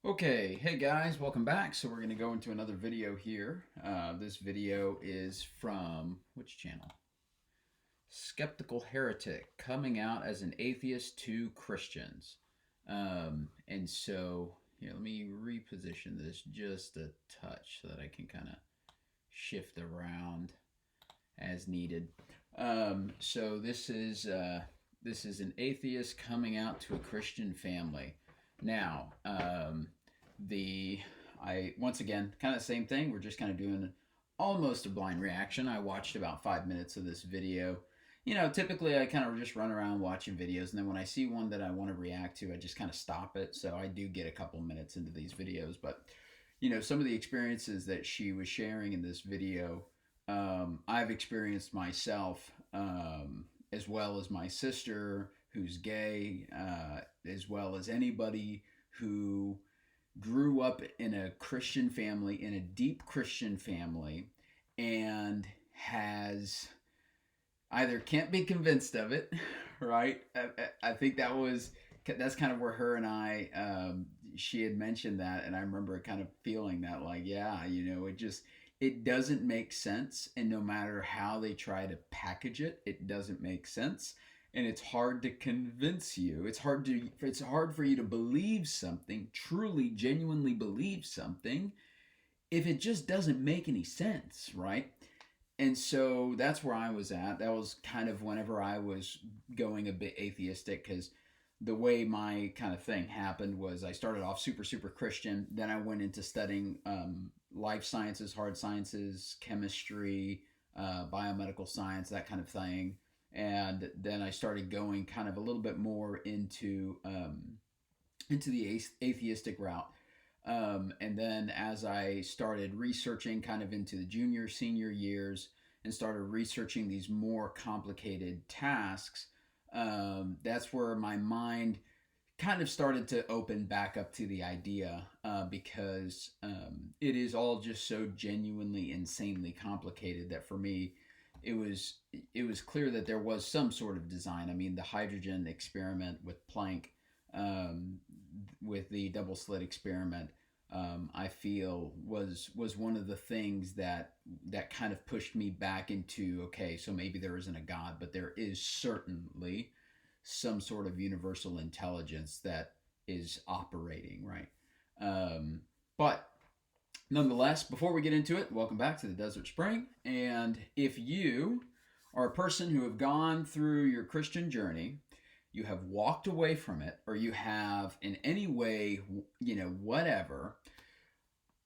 Okay, hey guys, welcome back. So we're going to go into another video here. This video is from which channel? Skeptical Heretic, coming out as an atheist to Christians. And so, here, let me reposition this just a touch so that I can kind of shift around as needed. So this is an atheist coming out to a Christian family. Now, the I once again kind of the same thing. We're just kind of doing almost a blind reaction. I watched about 5 minutes of this video. Typically I kind of just run around watching videos, and then when I see one that I want to react to, I just kind of stop it. So I do get a couple minutes into these videos, but some of the experiences that she was sharing in this video, I've experienced myself, as well as my sister who's gay, as well as anybody who grew up in a Christian family, in a deep Christian family, and has either can't be convinced of it, right? I think that's kind of where her and I, she had mentioned that, and I remember kind of feeling that, like, yeah, it doesn't make sense, and no matter how they try to package it, it doesn't make sense, and it's hard to convince you. It's hard for you to believe something, truly, genuinely believe something, if it just doesn't make any sense, right? And so that's where I was at. That was kind of whenever I was going a bit atheistic, because the way my kind of thing happened was I started off super, super Christian. Then I went into studying life sciences, hard sciences, chemistry, biomedical science, that kind of thing. And then I started going kind of a little bit more into the atheistic route. And then as I started researching kind of into the junior, senior years, and started researching these more complicated tasks, that's where my mind kind of started to open back up to the idea, because it is all just so genuinely, insanely complicated that for me, it was clear that there was some sort of design. I mean, the hydrogen experiment with Planck, um, with the double slit experiment, I feel was one of the things that kind of pushed me back into, okay, so maybe there isn't a God, but there is certainly some sort of universal intelligence that is operating, right? But nonetheless, before we get into it, welcome back to the Desert Spring. And if you are a person who have gone through your Christian journey, you have walked away from it, or you have in any way, whatever,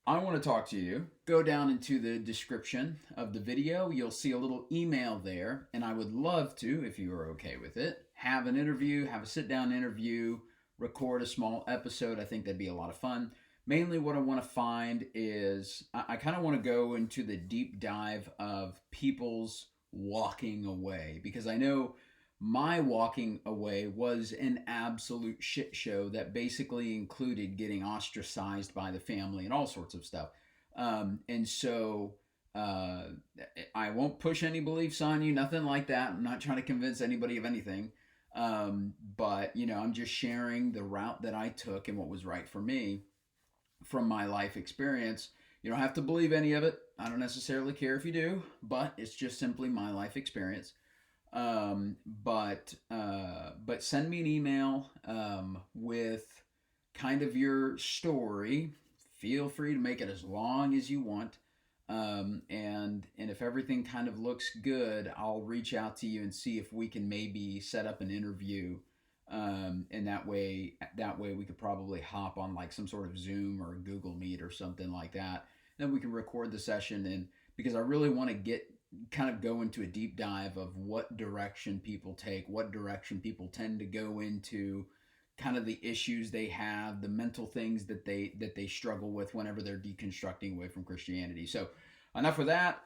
I want to talk to you. Go down into the description of the video. You'll see a little email there, and I would love to, if you are okay with it, have an interview, have a sit-down interview, record a small episode. I think that'd be a lot of fun. Mainly what I want to find is I kind of want to go into the deep dive of people's walking away, because I know my walking away was an absolute shit show that basically included getting ostracized by the family and all sorts of stuff. And so uh, I won't push any beliefs on you, nothing like that. I'm not trying to convince anybody of anything. But, I'm just sharing the route that I took and what was right for me from my life experience. You don't have to believe any of it. I don't necessarily care if you do, but it's just simply my life experience. But send me an email, with kind of your story. Feel free to make it as long as you want. And if everything kind of looks good, I'll reach out to you and see if we can maybe set up an interview. And that way we could probably hop on like some sort of Zoom or Google Meet or something like that. Then we can record the session, and because I really want to kind of go into a deep dive of what direction people take, what direction people tend to go into, kind of the issues they have, the mental things that they struggle with whenever they're deconstructing away from Christianity. So enough of that.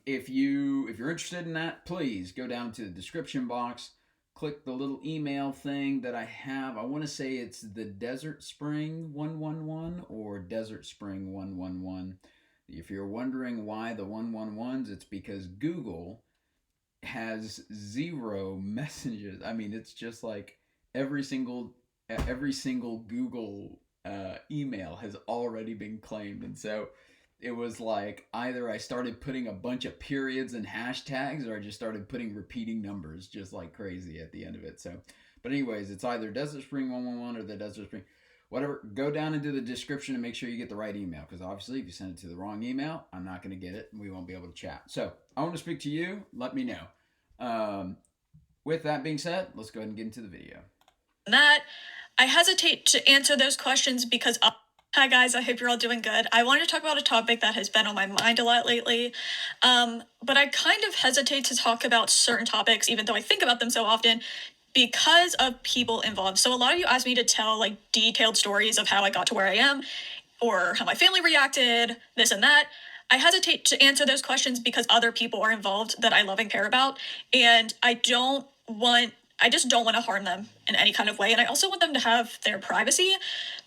If you're interested in that, please go down to the description box, click the little email thing that I have. I want to say it's the Desert Spring 111 or Desert Spring 111. If you're wondering why the 111s, it's because Google has zero messages. I mean, it's just like every single Google email has already been claimed. And so it was like either I started putting a bunch of periods and hashtags, or I just started putting repeating numbers just like crazy at the end of it. So, but anyways, it's either Desert Spring 111 or the Desert Spring, whatever. Go down into the description and make sure you get the right email, because obviously if you send it to the wrong email, I'm not going to get it and we won't be able to chat. So I want to speak to you. Let me know. With that being said, let's go ahead and get into the video. That I hesitate to answer those questions because hi guys, I hope you're all doing good. I wanted to talk about a topic that has been on my mind a lot lately, but I kind of hesitate to talk about certain topics, even though I think about them so often, because of people involved. So a lot of you asked me to tell like detailed stories of how I got to where I am, or how my family reacted, this and that. I hesitate to answer those questions because other people are involved that I love and care about, and I just don't want to harm them in any kind of way. And I also want them to have their privacy.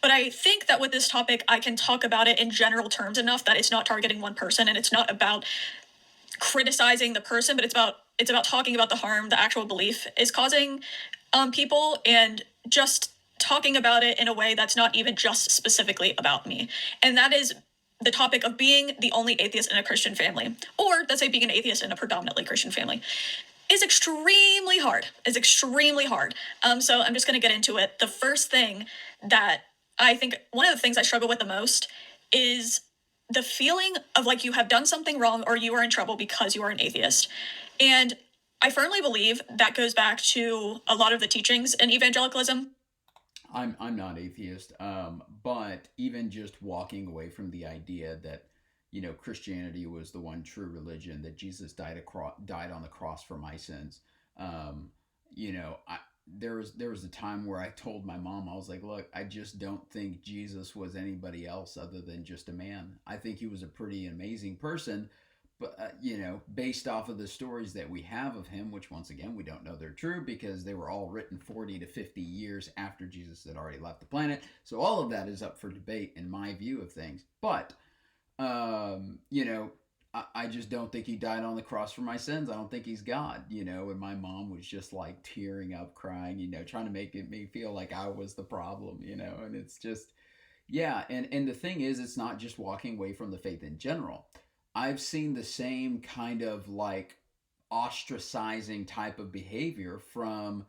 But I think that with this topic, I can talk about it in general terms enough that it's not targeting one person, and it's not about criticizing the person, but it's about talking about the harm the actual belief is causing people, and just talking about it in a way that's not even just specifically about me. And that is the topic of being the only atheist in a Christian family, or let's say being an atheist in a predominantly Christian family, is extremely hard. So I'm just going to get into it. The first thing that I think, one of the things I struggle with the most is the feeling of like you have done something wrong or you are in trouble because you are an atheist. And I firmly believe that goes back to a lot of the teachings in evangelicalism. I'm not atheist, but even just walking away from the idea that Christianity was the one true religion, that Jesus died on the cross for my sins. Um, there was a time where I told my mom, I was like, look, I just don't think Jesus was anybody else other than just a man. I think he was a pretty amazing person, but based off of the stories that we have of him, which once again we don't know they're true because they were all written 40 to 50 years after Jesus had already left the planet. So all of that is up for debate in my view of things. But I just don't think he died on the cross for my sins. I don't think he's God, and my mom was just like tearing up, crying, trying to make me feel like I was the problem, and it's just, yeah. And the thing is, it's not just walking away from the faith in general. I've seen the same kind of like ostracizing type of behavior from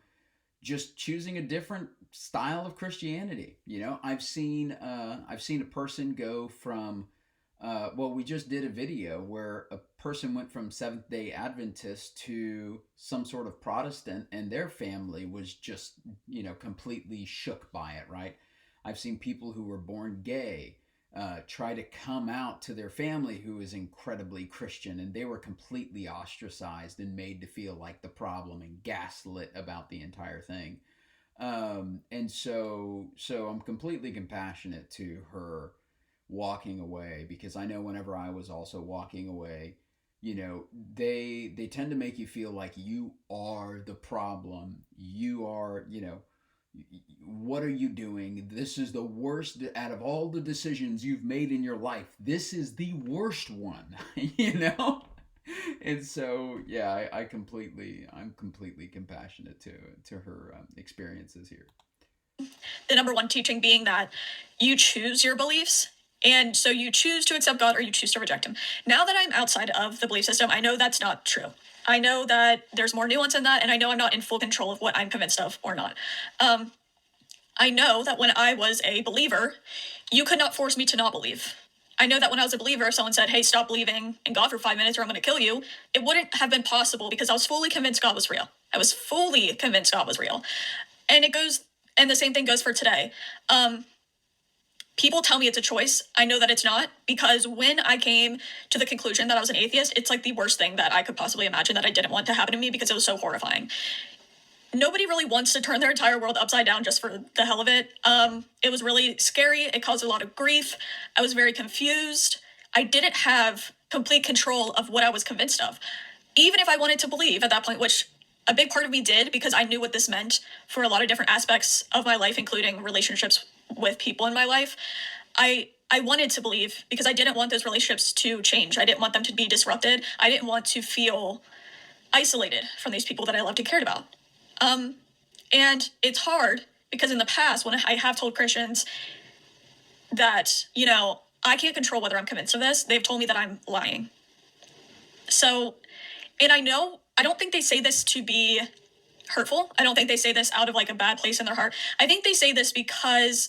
just choosing a different style of Christianity. I've seen a person go from well, we just did a video where a person went from Seventh Day Adventist to some sort of Protestant, and their family was just completely shook by it. Right? I've seen people who were born gay try to come out to their family who is incredibly Christian, and they were completely ostracized and made to feel like the problem and gaslit about the entire thing. And so I'm completely compassionate to her walking away, because I know whenever I was also walking away, they tend to make you feel like you are the problem. You are, what are you doing? This is the worst out of all the decisions you've made in your life. This is the worst one, And so, yeah, I'm completely compassionate to her experiences here. The number one teaching being that you choose your beliefs. And so you choose to accept God or you choose to reject him. Now that I'm outside of the belief system, I know that's not true. I know that there's more nuance in that, and I know I'm not in full control of what I'm convinced of or not. I know that when I was a believer, you could not force me to not believe. I know that when I was a believer, if someone said, hey, stop believing in God for 5 minutes or I'm going to kill you, it wouldn't have been possible because I was fully convinced God was real. I was fully convinced God was real. And the same thing goes for today. People tell me it's a choice. I know that it's not, because when I came to the conclusion that I was an atheist, it's like the worst thing that I could possibly imagine that I didn't want to happen to me because it was so horrifying. Nobody really wants to turn their entire world upside down just for the hell of it. It was really scary. It caused a lot of grief. I was very confused. I didn't have complete control of what I was convinced of. Even if I wanted to believe at that point, which a big part of me did because I knew what this meant for a lot of different aspects of my life, including relationships with people in my life. I wanted to believe because I didn't want those relationships to change. I didn't want them to be disrupted. I didn't want to feel isolated from these people that I loved and cared about. And it's hard because in the past, when I have told Christians, that, I can't control whether I'm convinced of this. They've told me that I'm lying. So, and I don't think they say this to be hurtful. I don't think they say this out of like a bad place in their heart. I think they say this because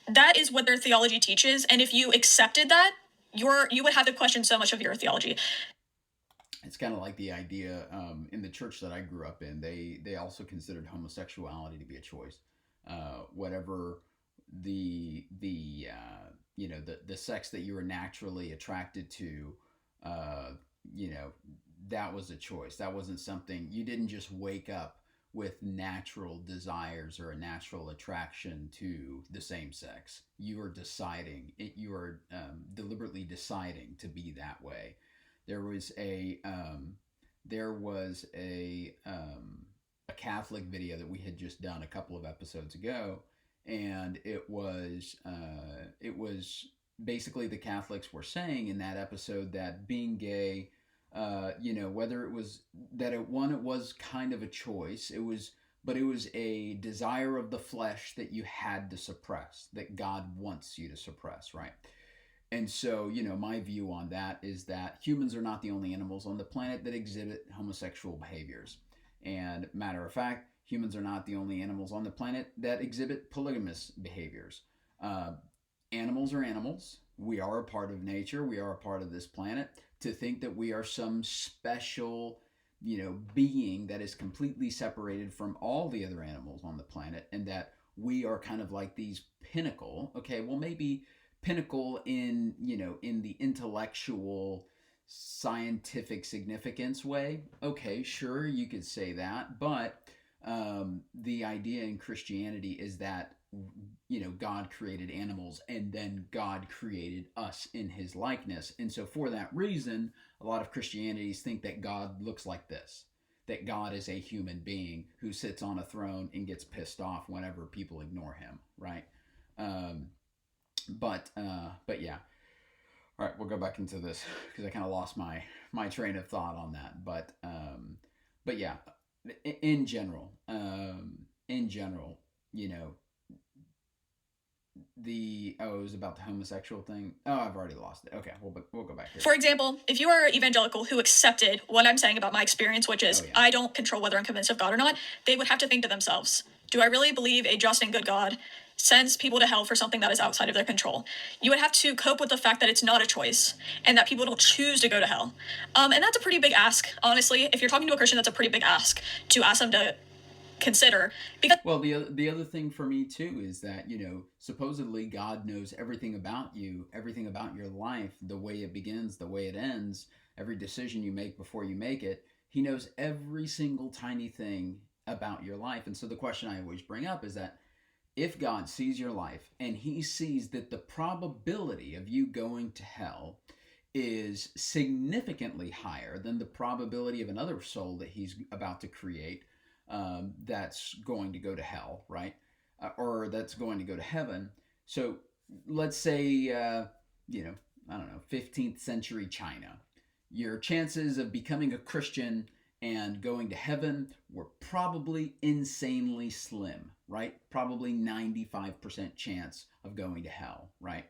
that is what their theology teaches. And if you accepted that, you would have to question so much of your theology. It's kind of like the idea in the church that I grew up in. They also considered homosexuality to be a choice. Whatever the sex that you were naturally attracted to, uh, you know, that was a choice. That wasn't something you didn't just wake up with natural desires or a natural attraction to the same sex. You were deciding it. You were deliberately deciding to be that way. There was a there was a Catholic video that we had just done a couple of episodes ago, and it was basically the Catholics were saying in that episode that being gay, whether it was that it was kind of a choice. But it was a desire of the flesh that you had to suppress, that God wants you to suppress, right? And so, my view on that is that humans are not the only animals on the planet that exhibit homosexual behaviors. And matter of fact, humans are not the only animals on the planet that exhibit polygamous behaviors. Uh, Animals are animals. We are a part of nature. We are a part of this planet. To think that we are some special, being that is completely separated from all the other animals on the planet, and that we are kind of like these pinnacle. Okay, well, maybe pinnacle in the intellectual scientific significance way. Okay, sure, you could say that, but the idea in Christianity is that God created animals and then God created us in his likeness. And so for that reason, a lot of Christianities think that God looks like this, that God is a human being who sits on a throne and gets pissed off whenever people ignore him, right? Um, but yeah. All right, we'll go back into this because I kind of lost my train of thought on that. But yeah, in general, you know, it was about the homosexual thing. Oh, I've already lost it. Okay, we'll go back here. For example, if you are evangelical who accepted what I'm saying about my experience, which is I don't control whether I'm convinced of God or not, they would have to think to themselves, do I really believe a just and good God sends people to hell for something that is outside of their control? You would have to cope with the fact that it's not a choice and that people don't choose to go to hell. And that's a pretty big ask, honestly. If you're talking to a Christian, that's a pretty big ask to ask them to consider. Because well, the other thing for me too is that supposedly God knows everything about you, everything about your life, the way it begins, the way it ends, every decision you make before you make it. He knows every single tiny thing about your life. And so the question I always bring up is that if God sees your life and he sees that the probability of you going to hell is significantly higher than the probability of another soul that he's about to create, that's going to go to hell, right? Or that's going to go to heaven. So let's say, I don't know, 15th century China. Your chances of becoming a Christian and going to heaven were probably insanely slim, right? Probably 95% chance of going to hell, right?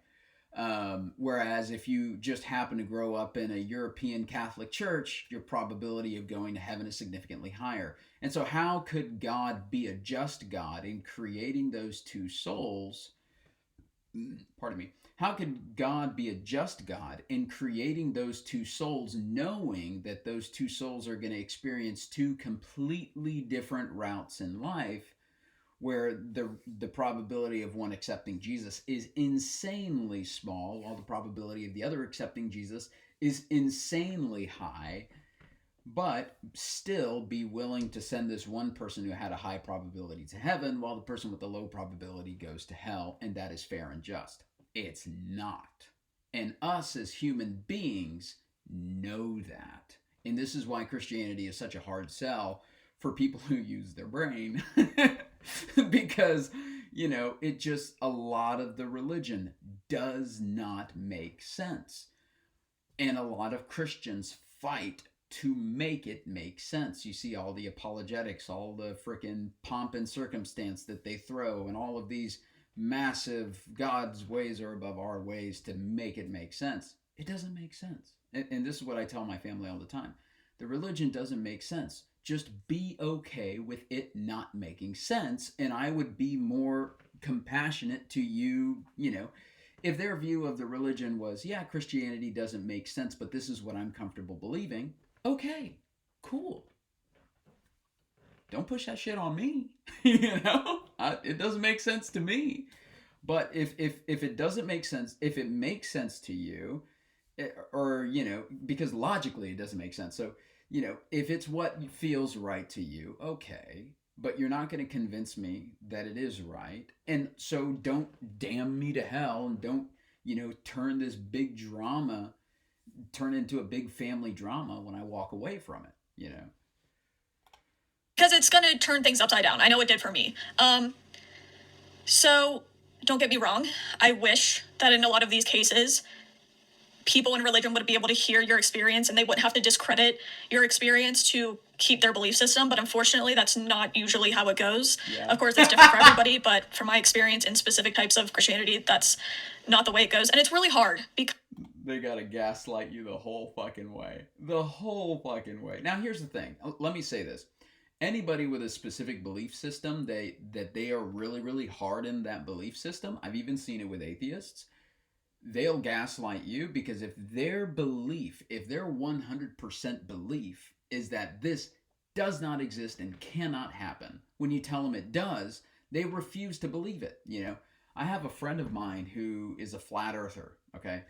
Whereas if you just happen to grow up in a European Catholic church, your probability of going to heaven is significantly higher. And so, how could God be a just God in creating those two souls? Pardon me. How could God be a just God in creating those two souls, knowing that those two souls are going to experience two completely different routes in life? Where the probability of one accepting Jesus is insanely small, while the probability of the other accepting Jesus is insanely high, but still be willing to send this one person who had a high probability to heaven, while the person with the low probability goes to hell, and that is fair and just. It's not. And us as human beings know that. And this is why Christianity is such a hard sell for people who use their brain. Because, it just, a lot of the religion does not make sense. And a lot of Christians fight to make it make sense. You see all the apologetics, all the freaking pomp and circumstance that they throw, and all of these massive God's ways are above our ways to make it make sense. It doesn't make sense. And this is what I tell my family all the time. The religion doesn't make sense. Just be okay with it not making sense. And I would be more compassionate to you, if their view of the religion was, yeah, Christianity doesn't make sense, but this is what I'm comfortable believing. Okay, cool. Don't push that shit on me. It doesn't make sense to me. But if it doesn't make sense, if it makes sense to you, or because logically it doesn't make sense. So if it's what feels right to you, okay. But you're not going to convince me that it is right, and so don't damn me to hell, and don't turn this big drama, turn into a big family drama when I walk away from it. Because it's going to turn things upside down. I know it did for me. So don't get me wrong. I wish that in a lot of these cases, people in religion would be able to hear your experience and they wouldn't have to discredit your experience to keep their belief system. But unfortunately, that's not usually how it goes. Yeah. Of course, it's different for everybody. But from my experience in specific types of Christianity, that's not the way it goes. And it's really hard because they gotta gaslight you the whole fucking way. The whole fucking way. Now, here's the thing. Let me say this. Anybody with a specific belief system, that they are really, really hard in that belief system, I've even seen it with atheists, they'll gaslight you, because if their 100% belief is that this does not exist and cannot happen, when you tell them it does, they refuse to believe it. I have a friend of mine who is a flat earther, okay?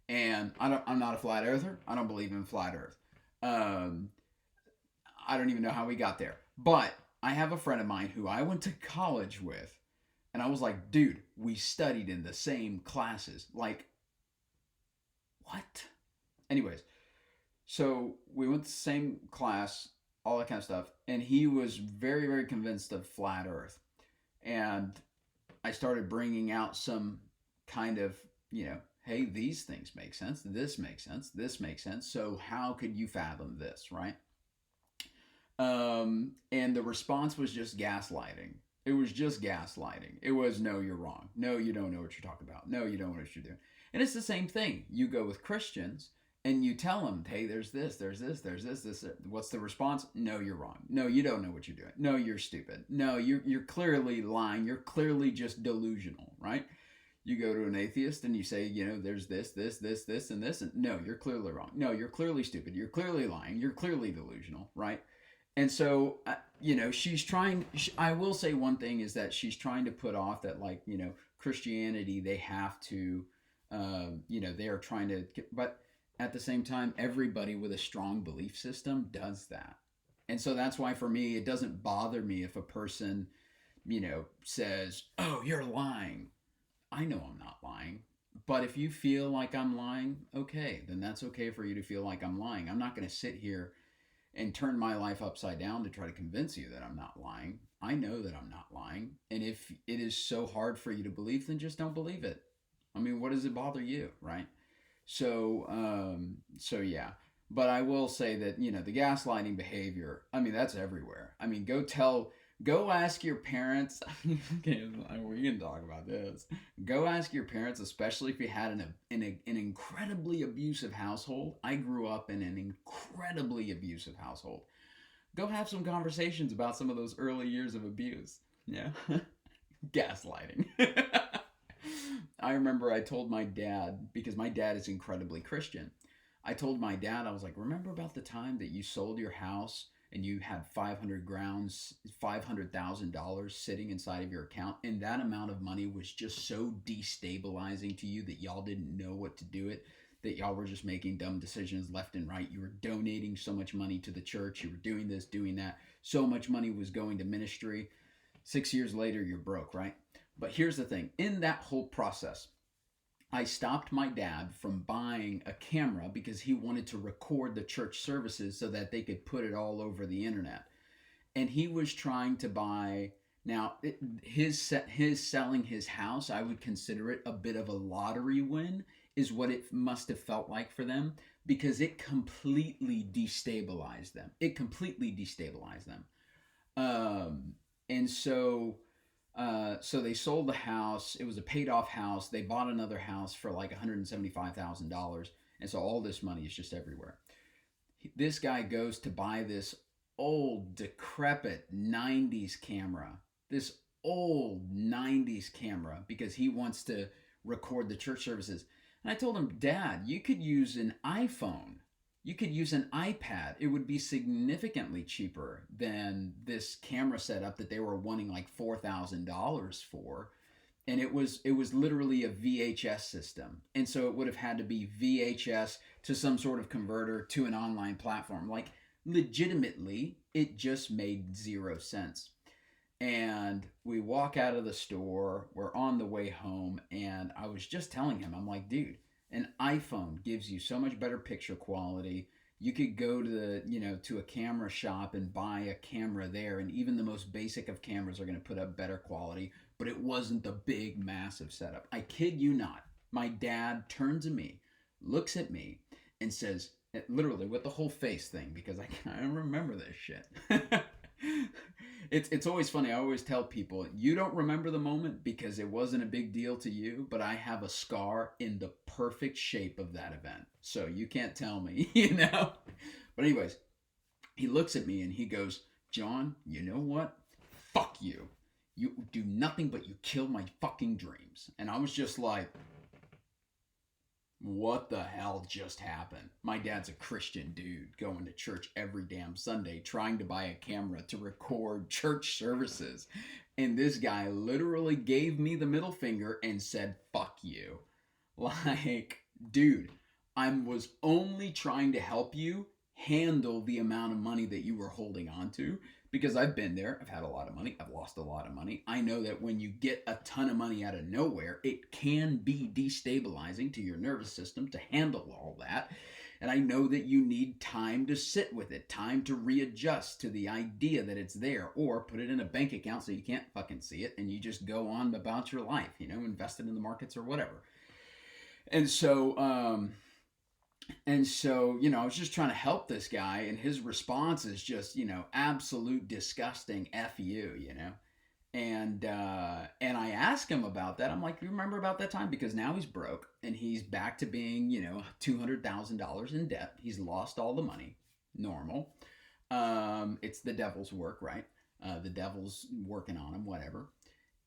And I'm not a flat earther. I don't believe in flat earth. I don't even know how we got there. But I have a friend of mine who I went to college with, and I was like, dude, we studied in the same classes. Like, what? Anyways, so we went to the same class, all that kind of stuff, and he was very, very convinced of flat earth. And I started bringing out some kind of, hey, these things make sense, this makes sense, this makes sense, so how could you fathom this, right? And the response was just gaslighting. It was just gaslighting. It was, no, you're wrong. No, you don't know what you're talking about. No, you don't know what you're doing. And it's the same thing. You go with Christians and you tell them, hey, there's this. What's the response? No, you're wrong. No, you don't know what you're doing. No, you're stupid. No, you're clearly lying. You're clearly just delusional, right? You go to an atheist and you say, there's this, and this. And no, you're clearly wrong. No, you're clearly stupid. You're clearly lying. You're clearly delusional, right? And so, she's trying, I will say one thing is that she's trying to put off that, like, Christianity, they have to, they are trying to, but at the same time, everybody with a strong belief system does that. And so that's why for me, it doesn't bother me if a person, says, oh, you're lying. I know I'm not lying. But if you feel like I'm lying, okay, then that's okay for you to feel like I'm lying. I'm not going to sit here and turn my life upside down to try to convince you that I'm not lying. I know that I'm not lying. And if it is so hard for you to believe, then just don't believe it. I mean, what does it bother you, right? So yeah. But I will say that, the gaslighting behavior, I mean, that's everywhere. I mean, go ask your parents. Okay, we can talk about this. Go ask your parents, especially if you had an incredibly abusive household. I grew up in an incredibly abusive household. Go have some conversations about some of those early years of abuse. Yeah. Gaslighting. I remember I told my dad, because my dad is incredibly Christian. I told my dad, I was like, remember about the time that you sold your house and you had $500,000 sitting inside of your account, and that amount of money was just so destabilizing to you that y'all didn't know what to do it, that y'all were just making dumb decisions left and right. You were donating so much money to the church. You were doing this, doing that. So much money was going to ministry. 6 years later, you're broke, right? But here's the thing. In that whole process, I stopped my dad from buying a camera because he wanted to record the church services so that they could put it all over the internet. And he was trying to buy, now his selling his house, I would consider it a bit of a lottery win, is what it must have felt like for them, because it completely destabilized them. And so So they sold the house. It was a paid off house. They bought another house for like $175,000. And so all this money is just everywhere. This guy goes to buy this old, decrepit 90s camera. This old 90s camera because he wants to record the church services. And I told him, Dad, you could use an iPhone. You could use an iPad. It would be significantly cheaper than this camera setup that they were wanting like $4,000 for. And it was literally a VHS system. And so it would have had to be VHS to some sort of converter to an online platform. Like legitimately, it just made zero sense. And we walk out of the store, we're on the way home, and I was just telling him, I'm like, dude, an iPhone gives you so much better picture quality. You could go to to a camera shop and buy a camera there, and even the most basic of cameras are going to put up better quality, but it wasn't the big massive setup. I kid you not. My dad turns to me, looks at me, and says, literally with the whole face thing, because I remember this shit. It's always funny. I always tell people, you don't remember the moment because it wasn't a big deal to you, but I have a scar in the perfect shape of that event. So you can't tell me, But anyways, he looks at me and he goes, John, you know what? Fuck you. You do nothing but you kill my fucking dreams. And I was just like, what the hell just happened? My dad's a Christian dude going to church every damn Sunday trying to buy a camera to record church services. And this guy literally gave me the middle finger and said, fuck you. Like, dude, I was only trying to help you handle the amount of money that you were holding on to. Because I've been there, I've had a lot of money, I've lost a lot of money. I know that when you get a ton of money out of nowhere, it can be destabilizing to your nervous system to handle all that. And I know that you need time to sit with it, time to readjust to the idea that it's there, or put it in a bank account so you can't fucking see it and you just go on about your life, invest it in the markets or whatever. And so, I was just trying to help this guy, and his response is just, absolute disgusting F you. And I asked him about that. I'm like, you remember about that time? Because now he's broke, and he's back to being, $200,000 in debt. He's lost all the money. Normal. It's the devil's work, right? The devil's working on him, whatever.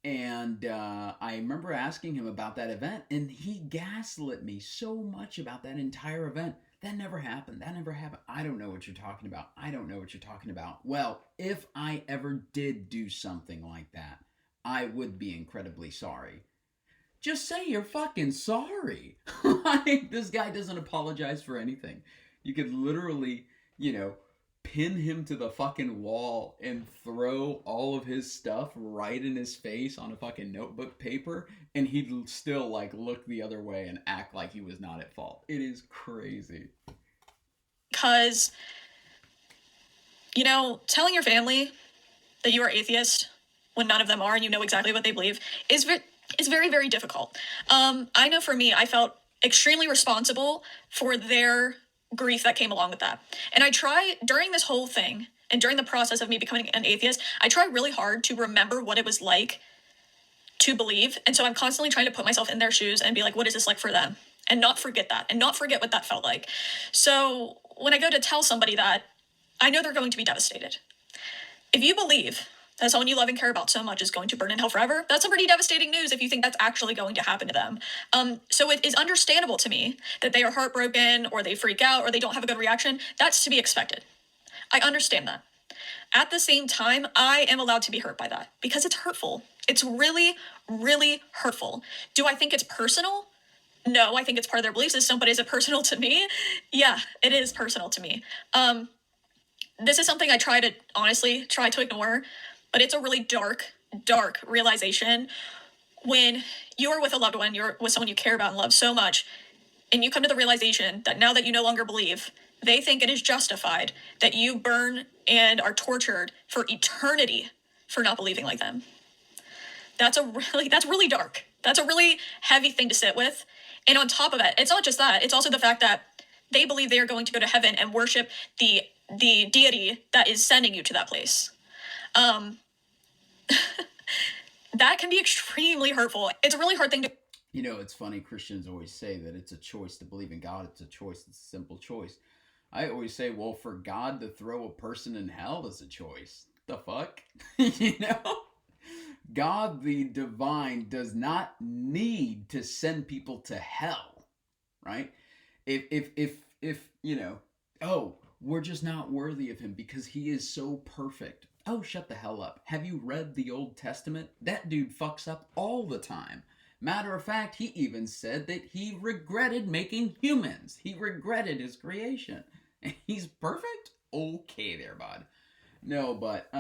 And I remember asking him about that event, and he gaslit me so much about that entire event. That never happened. That never happened. I don't know what you're talking about. I don't know what you're talking about. Well, if I ever did do something like that, I would be incredibly sorry. Just say you're fucking sorry. Like, this guy doesn't apologize for anything. You could literally, pin him to the fucking wall and throw all of his stuff right in his face on a fucking notebook paper, and he'd still like look the other way and act like he was not at fault. It is crazy. Because, telling your family that you are atheist when none of them are and you know exactly what they believe is very, very difficult. I know for me, I felt extremely responsible for their grief that came along with that. And I try, during this whole thing, and during the process of me becoming an atheist, I try really hard to remember what it was like to believe. And so I'm constantly trying to put myself in their shoes and be like, what is this like for them? And not forget that, and not forget what that felt like. So when I go to tell somebody that, I know they're going to be devastated. If you believe that someone you love and care about so much is going to burn in hell forever, that's some pretty devastating news if you think that's actually going to happen to them. So it is understandable to me that they are heartbroken, or they freak out, or they don't have a good reaction. That's to be expected. I understand that. At the same time, I am allowed to be hurt by that because it's hurtful. It's really, really hurtful. Do I think it's personal? No, I think it's part of their belief system, but is it personal to me? Yeah, it is personal to me. This is something I try to ignore, but it's a really dark realization when you're with a loved one, you're with someone you care about and love so much, and you come to the realization that now that you no longer believe, they think it is justified that you burn and are tortured for eternity for not believing like them. That's really dark. That's a really heavy thing to sit with. And on top of it, it's not just that, it's also the fact that they believe they are going to go to heaven and worship the deity that is sending you to that place. that can be extremely hurtful. It's a really hard thing to. You know, it's funny, Christians always say that it's a choice to believe in God. It's a choice. It's a simple choice. I always say, well, for God to throw a person in hell is a choice. The fuck? You know? God the divine does not need to send people to hell, right? If you know, oh, we're just not worthy of him because he is so perfect. Oh, shut the hell up. Have you read the Old Testament? That dude fucks up all the time. Matter of fact, he even said that he regretted making humans. He regretted his creation. And he's perfect? Okay there, bud. No, but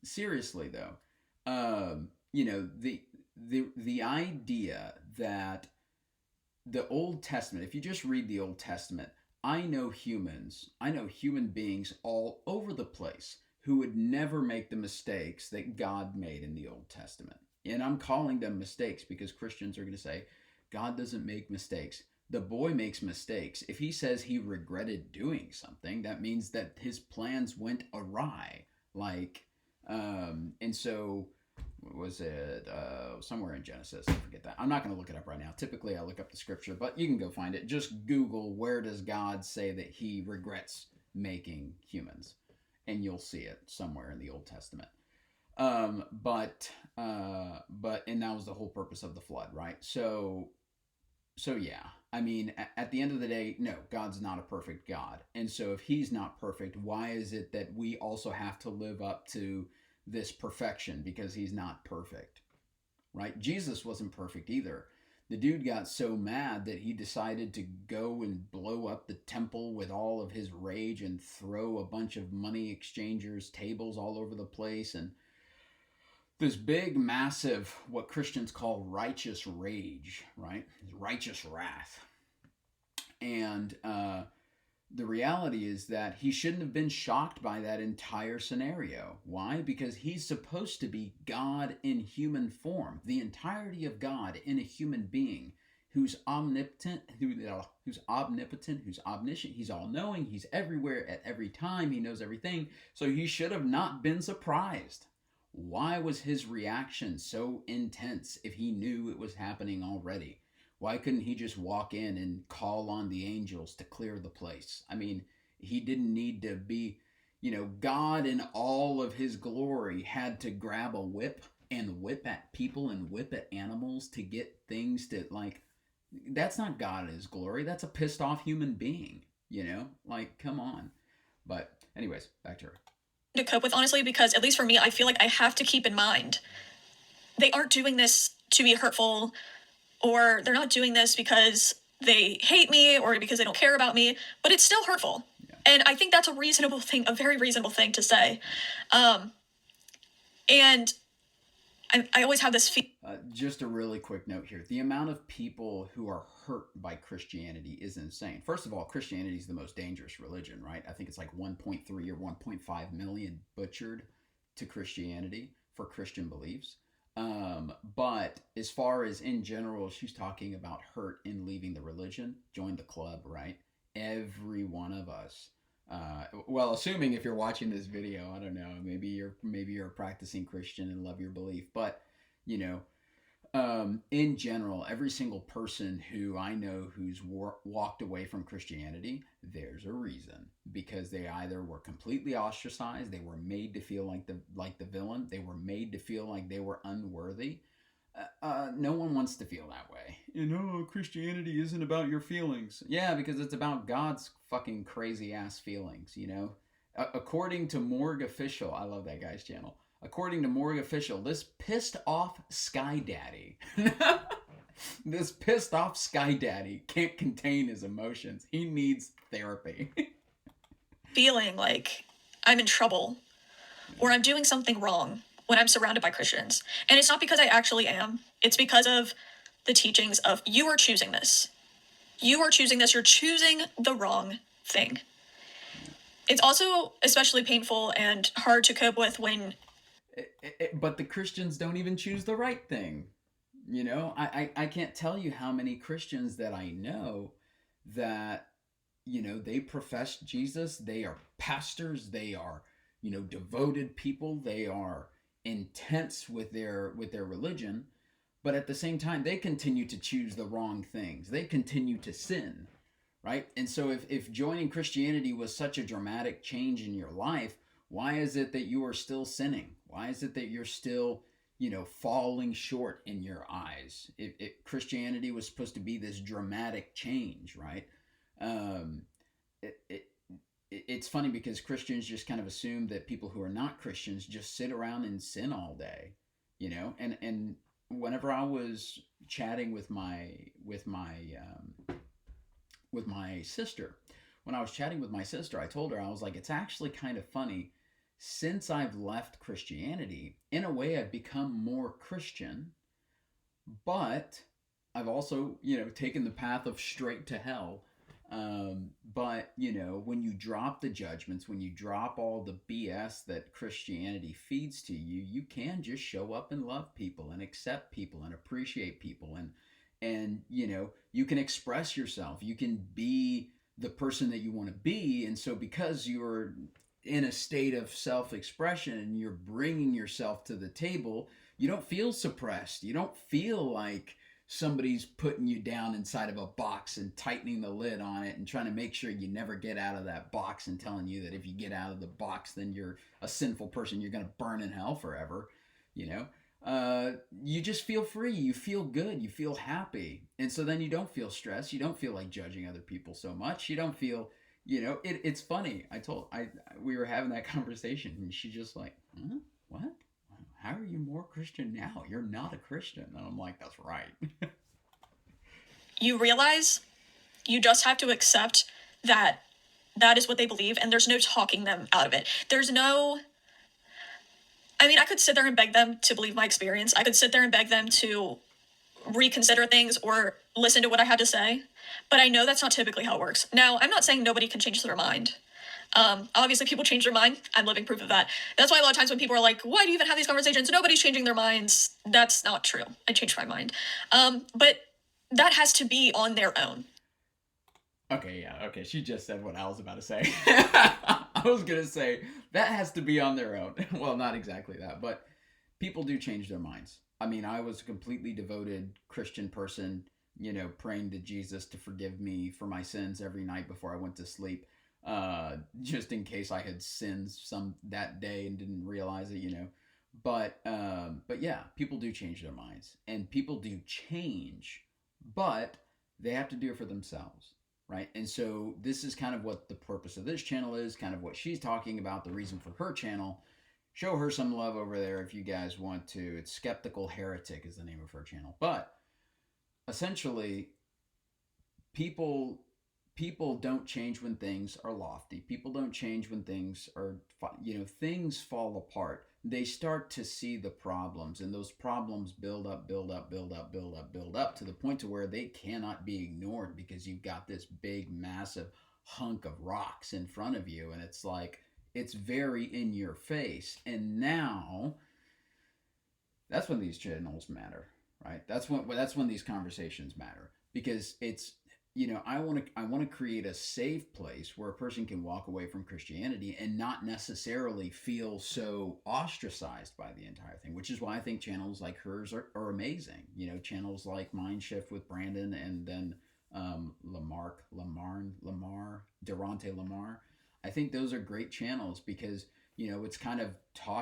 seriously though, you know, the idea that the Old Testament, if you just read the Old Testament, I know human beings all over the place who would never make the mistakes that God made in the Old Testament. And I'm calling them mistakes because Christians are going to say, God doesn't make mistakes. The boy makes mistakes. If he says he regretted doing something, that means that his plans went awry. Like, and so was it somewhere in Genesis? I forget that. I'm not going to look it up right now. Typically, I look up the scripture, but you can go find it. Just Google where does God say that he regrets making humans, and you'll see it somewhere in the Old Testament. But and that was the whole purpose of the flood, right? So yeah, I mean, at the end of the day, no, God's not a perfect God, and so if he's not perfect, why is it that we also have to live up to this perfection because he's not perfect, right? Jesus wasn't perfect either. The dude got so mad that he decided to go and blow up the temple with all of his rage and throw a bunch of money exchangers tables all over the place, and this big massive what Christians call righteous rage, right? Righteous wrath. And the reality is that he shouldn't have been shocked by that entire scenario. Why? Because he's supposed to be God in human form, the entirety of God in a human being who's omnipotent, who's omnipotent, who's omniscient, he's all knowing, he's everywhere at every time, he knows everything. So he should have not been surprised. Why was his reaction so intense if he knew it was happening already? Why couldn't he just walk in and call on the angels to clear the place? I mean, he didn't need to be, you know, God in all of his glory had to grab a whip and whip at people and whip at animals to get things to, like, that's not God in his glory. That's a pissed off human being, you know? Like, come on. But, anyways, back to her. To cope with, honestly, because at least for me, I feel like I have to keep in mind they aren't doing this to be hurtful, or they're not doing this because they hate me or because they don't care about me, but it's still hurtful. Yeah. And I think that's a reasonable thing, a very reasonable thing to say. And I always have this just a really quick note here. The amount of people who are hurt by Christianity is insane. First of all, Christianity is the most dangerous religion, right? I think it's like 1.3 or 1.5 million butchered to Christianity for Christian beliefs. But as far as in general, she's talking about hurt in leaving the religion, join the club, right? Every one of us. Well, assuming if you're watching this video, I don't know, maybe you're a practicing Christian and love your belief, but you know, in general, every single person who I know who's walked away from Christianity, there's a reason, because they either were completely ostracized, they were made to feel like the villain, they were made to feel like they were unworthy. No one wants to feel that way. You know, Christianity isn't about your feelings. Yeah, because it's about God's fucking crazy ass feelings, you know? According to Morgue Official, I love that guy's channel. According to Morgue Official, this pissed off Sky Daddy, this pissed off Sky Daddy can't contain his emotions. He needs therapy. Feeling like I'm in trouble or I'm doing something wrong when I'm surrounded by Christians. And it's not because I actually am. It's because of the teachings of you are choosing this. You are choosing this. You're choosing the wrong thing. It's also especially painful and hard to cope with when... But the Christians don't even choose the right thing. You know, I can't tell you how many Christians that I know that, you know, they profess Jesus. They are pastors. They are, you know, devoted people. They are, intense with their religion, but at the same time they continue to choose the wrong things. They continue to sin, right? And so if joining Christianity was such a dramatic change in your life, why is it that you are still sinning? Why is it that you're still, falling short in your eyes? Christianity was supposed to be this dramatic change, right? Um, it, it, it's funny because Christians just kind of assume that people who are not Christians just sit around and sin all day, and whenever I was chatting with my sister, when I was chatting with my sister, I told her, I was like, it's actually kind of funny. Since I've left Christianity, in a way, I've become more Christian, but I've also, taken the path of straight to hell. But, when you drop the judgments, when you drop all the BS that Christianity feeds to you, you can just show up and love people and accept people and appreciate people. And, you can express yourself. You can be the person that you want to be. And so because you're in a state of self-expression and you're bringing yourself to the table, you don't feel suppressed. You don't feel like somebody's putting you down inside of a box and tightening the lid on it and trying to make sure you never get out of that box and telling you that if you get out of the box, then you're a sinful person. You're going to burn in hell forever. You just feel free. You feel good. You feel happy. And so then you don't feel stressed. You don't feel like judging other people so much. You don't feel, it's funny. We were having that conversation and she's just like, huh? What? How are you more Christian now? You're not a Christian. And I'm like, that's right. You realize you just have to accept that that is what they believe, and there's no talking them out of it. I could sit there and beg them to believe my experience. I could sit there and beg them to reconsider things or listen to what I had to say, but I know that's not typically how it works. Now, I'm not saying nobody can change their mind. Obviously people change their mind. I'm living proof of that. That's why a lot of times when people are like, why do you even have these conversations? Nobody's changing their minds. That's not true. I changed my mind. But that has to be on their own. Okay, yeah, okay. She just said what I was about to say. I was going to say that has to be on their own. Well, not exactly that, but people do change their minds. I was a completely devoted Christian person, praying to Jesus to forgive me for my sins every night before I went to sleep. Just in case I had sinned some that day and didn't realize it. But yeah, people do change their minds, and people do change, but they have to do it for themselves, right? And so this is kind of what the purpose of this channel is, kind of what she's talking about, the reason for her channel. Show her some love over there if you guys want to. It's Skeptical Heretic is the name of her channel. But essentially, people don't change when things are lofty. People don't change when things are, things fall apart. They start to see the problems, and those problems build up to the point to where they cannot be ignored because you've got this big, massive hunk of rocks in front of you, and it's like, it's very in your face. And now that's when these channels matter, right? That's when these conversations matter, because it's, I want to create a safe place where a person can walk away from Christianity and not necessarily feel so ostracized by the entire thing, which is why I think channels like hers are amazing. Channels like Mindshift with Brandon, and then Durante Lamar. I think those are great channels because, it's kind of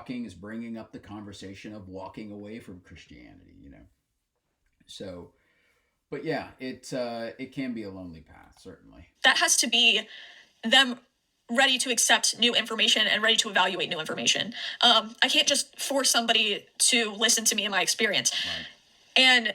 is bringing up the conversation of walking away from Christianity, So, but yeah, it can be a lonely path, certainly. That has to be them ready to accept new information and ready to evaluate new information. I can't just force somebody to listen to me and my experience. Right. And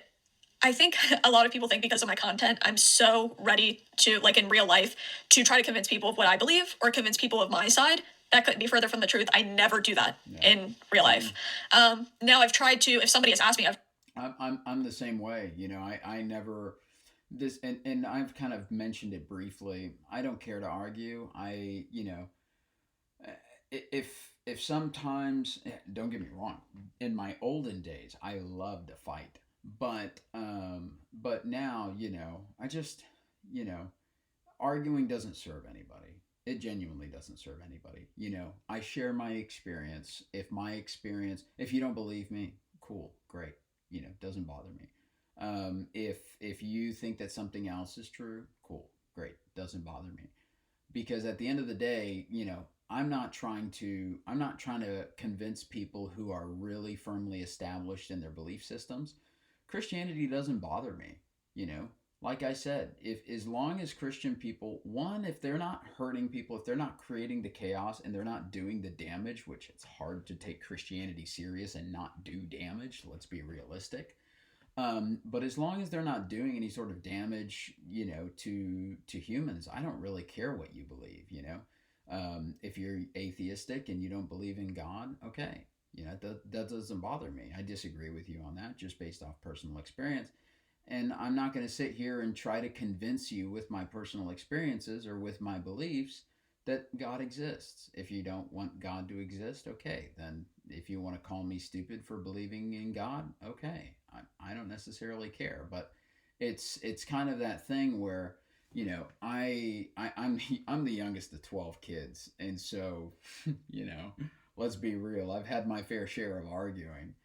I think a lot of people think because of my content, I'm so ready to, like in real life, to try to convince people of what I believe or convince people of my side. That couldn't be further from the truth. I never do that in real life. Now I've tried to, if somebody has asked me, I'm the same way. I never this, and I've kind of mentioned it briefly. I don't care to argue. If sometimes, don't get me wrong, in my olden days I loved to fight, but now, I just, arguing doesn't serve anybody. It genuinely doesn't serve anybody. You know, I share my experience. If you don't believe me, cool, great. You know, doesn't bother me. If you think that something else is true, cool, great, doesn't bother me. Because at the end of the day, you know, I'm not trying to convince people who are really firmly established in their belief systems. Christianity doesn't bother me, you know. Like I said, if as long as Christian people, one, if they're not hurting people, if they're not creating the chaos and they're not doing the damage, which it's hard to take Christianity serious and not do damage, let's be realistic. But as long as they're not doing any sort of damage, you know, to humans, I don't really care what you believe. You know, if you're atheistic and you don't believe in God, okay, you know that doesn't bother me. I disagree with you on that, just based off personal experience. And I'm not going to sit here and try to convince you with my personal experiences or with my beliefs that God exists. If you don't want God to exist, okay, then if you want to call me stupid for believing in God, okay, I don't necessarily care. But it's kind of that thing where, you know, I'm the youngest of 12 kids, and so you know, let's be real. I've had my fair share of arguing,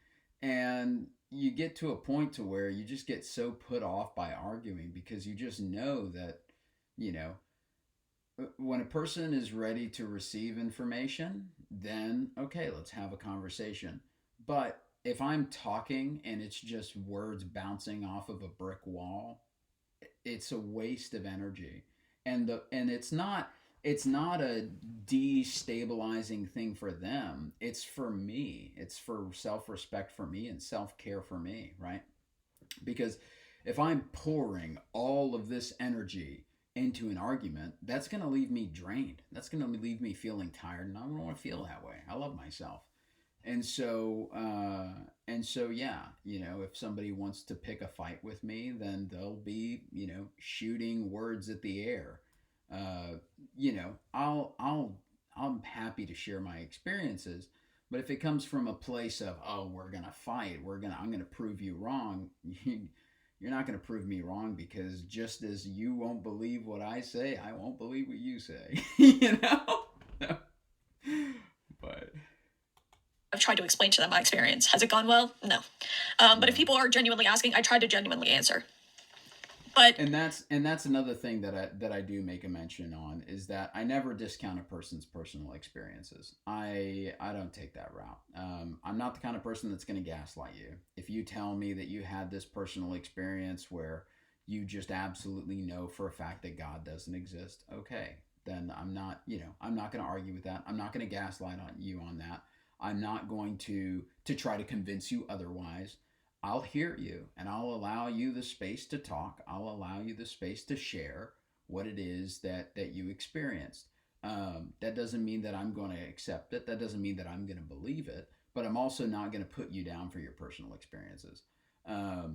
and you get to a point to where you just get so put off by arguing because you just know that, you know, when a person is ready to receive information, then okay, let's have a conversation. But if I'm talking and it's just words bouncing off of a brick wall, it's a waste of energy. And it's not a destabilizing thing for them. It's for me. It's for self-respect for me and self-care for me, right? Because if I'm pouring all of this energy into an argument, that's going to leave me drained. That's going to leave me feeling tired, and I don't want to feel that way. I love myself. And so yeah, you know, if somebody wants to pick a fight with me, then they'll be, you know, shooting words at the air. uh, you know, I'm happy to share my experiences, but if it comes from a place of, oh, we're gonna fight, I'm gonna prove you wrong, you're not gonna prove me wrong, because just as you won't believe what I say, I won't believe what you say. You know. But I've tried to explain to them my experience. Has it gone well? No. But if no. people are genuinely asking, I try to genuinely answer. But And that's another thing that I do make a mention on, is that I never discount a person's personal experiences. I don't take that route. I'm not the kind of person that's going to gaslight you. If you tell me that you had this personal experience where you just absolutely know for a fact that God doesn't exist, okay, then I'm not going to argue with that. I'm not going to gaslight on you on that. I'm not going to try to convince you otherwise. I'll hear you and I'll allow you the space to talk. I'll allow you the space to share what it is that you experienced. That doesn't mean that I'm going to accept it. That doesn't mean that I'm going to believe it. But I'm also not going to put you down for your personal experiences,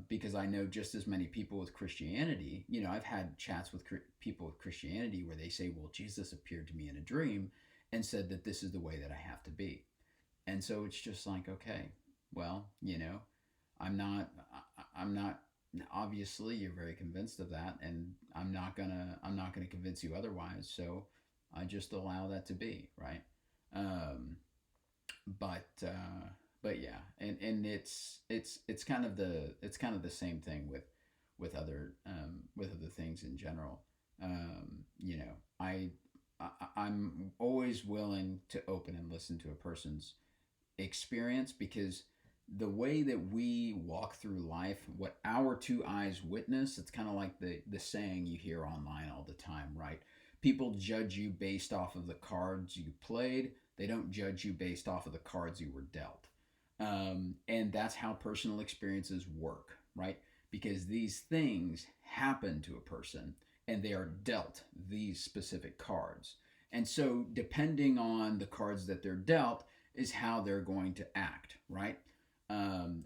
because I know just as many people with Christianity. You know, I've had chats with people with Christianity where they say, well, Jesus appeared to me in a dream and said that this is the way that I have to be. And so it's just like, okay, well, you know, I'm not obviously you're very convinced of that, and I'm not gonna convince you otherwise, so I just allow that to be, right? um but yeah, and it's kind of the same thing with other things in general. You know, I'm always willing to open and listen to a person's experience, because the way that we walk through life, what our two eyes witness, it's kind of like the saying you hear online all the time, right? People judge you based off of the cards you played. They don't judge you based off of the cards you were dealt. And that's how personal experiences work, right? Because these things happen to a person and they are dealt these specific cards. And so, depending on the cards that they're dealt, is how they're going to act, right?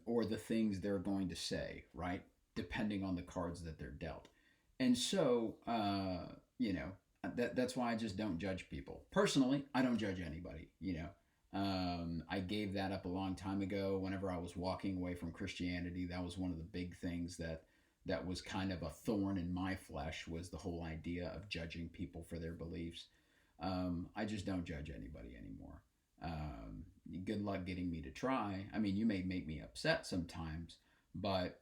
Or the things they're going to say, right? Depending on the cards that they're dealt. And so, you know, that's why I just don't judge people. Personally, I don't judge anybody, you know. I gave that up a long time ago. Whenever I was walking away from Christianity, that was one of the big things that was kind of a thorn in my flesh, was the whole idea of judging people for their beliefs. I just don't judge anybody anymore. Good luck getting me to try. I mean, you may make me upset sometimes, but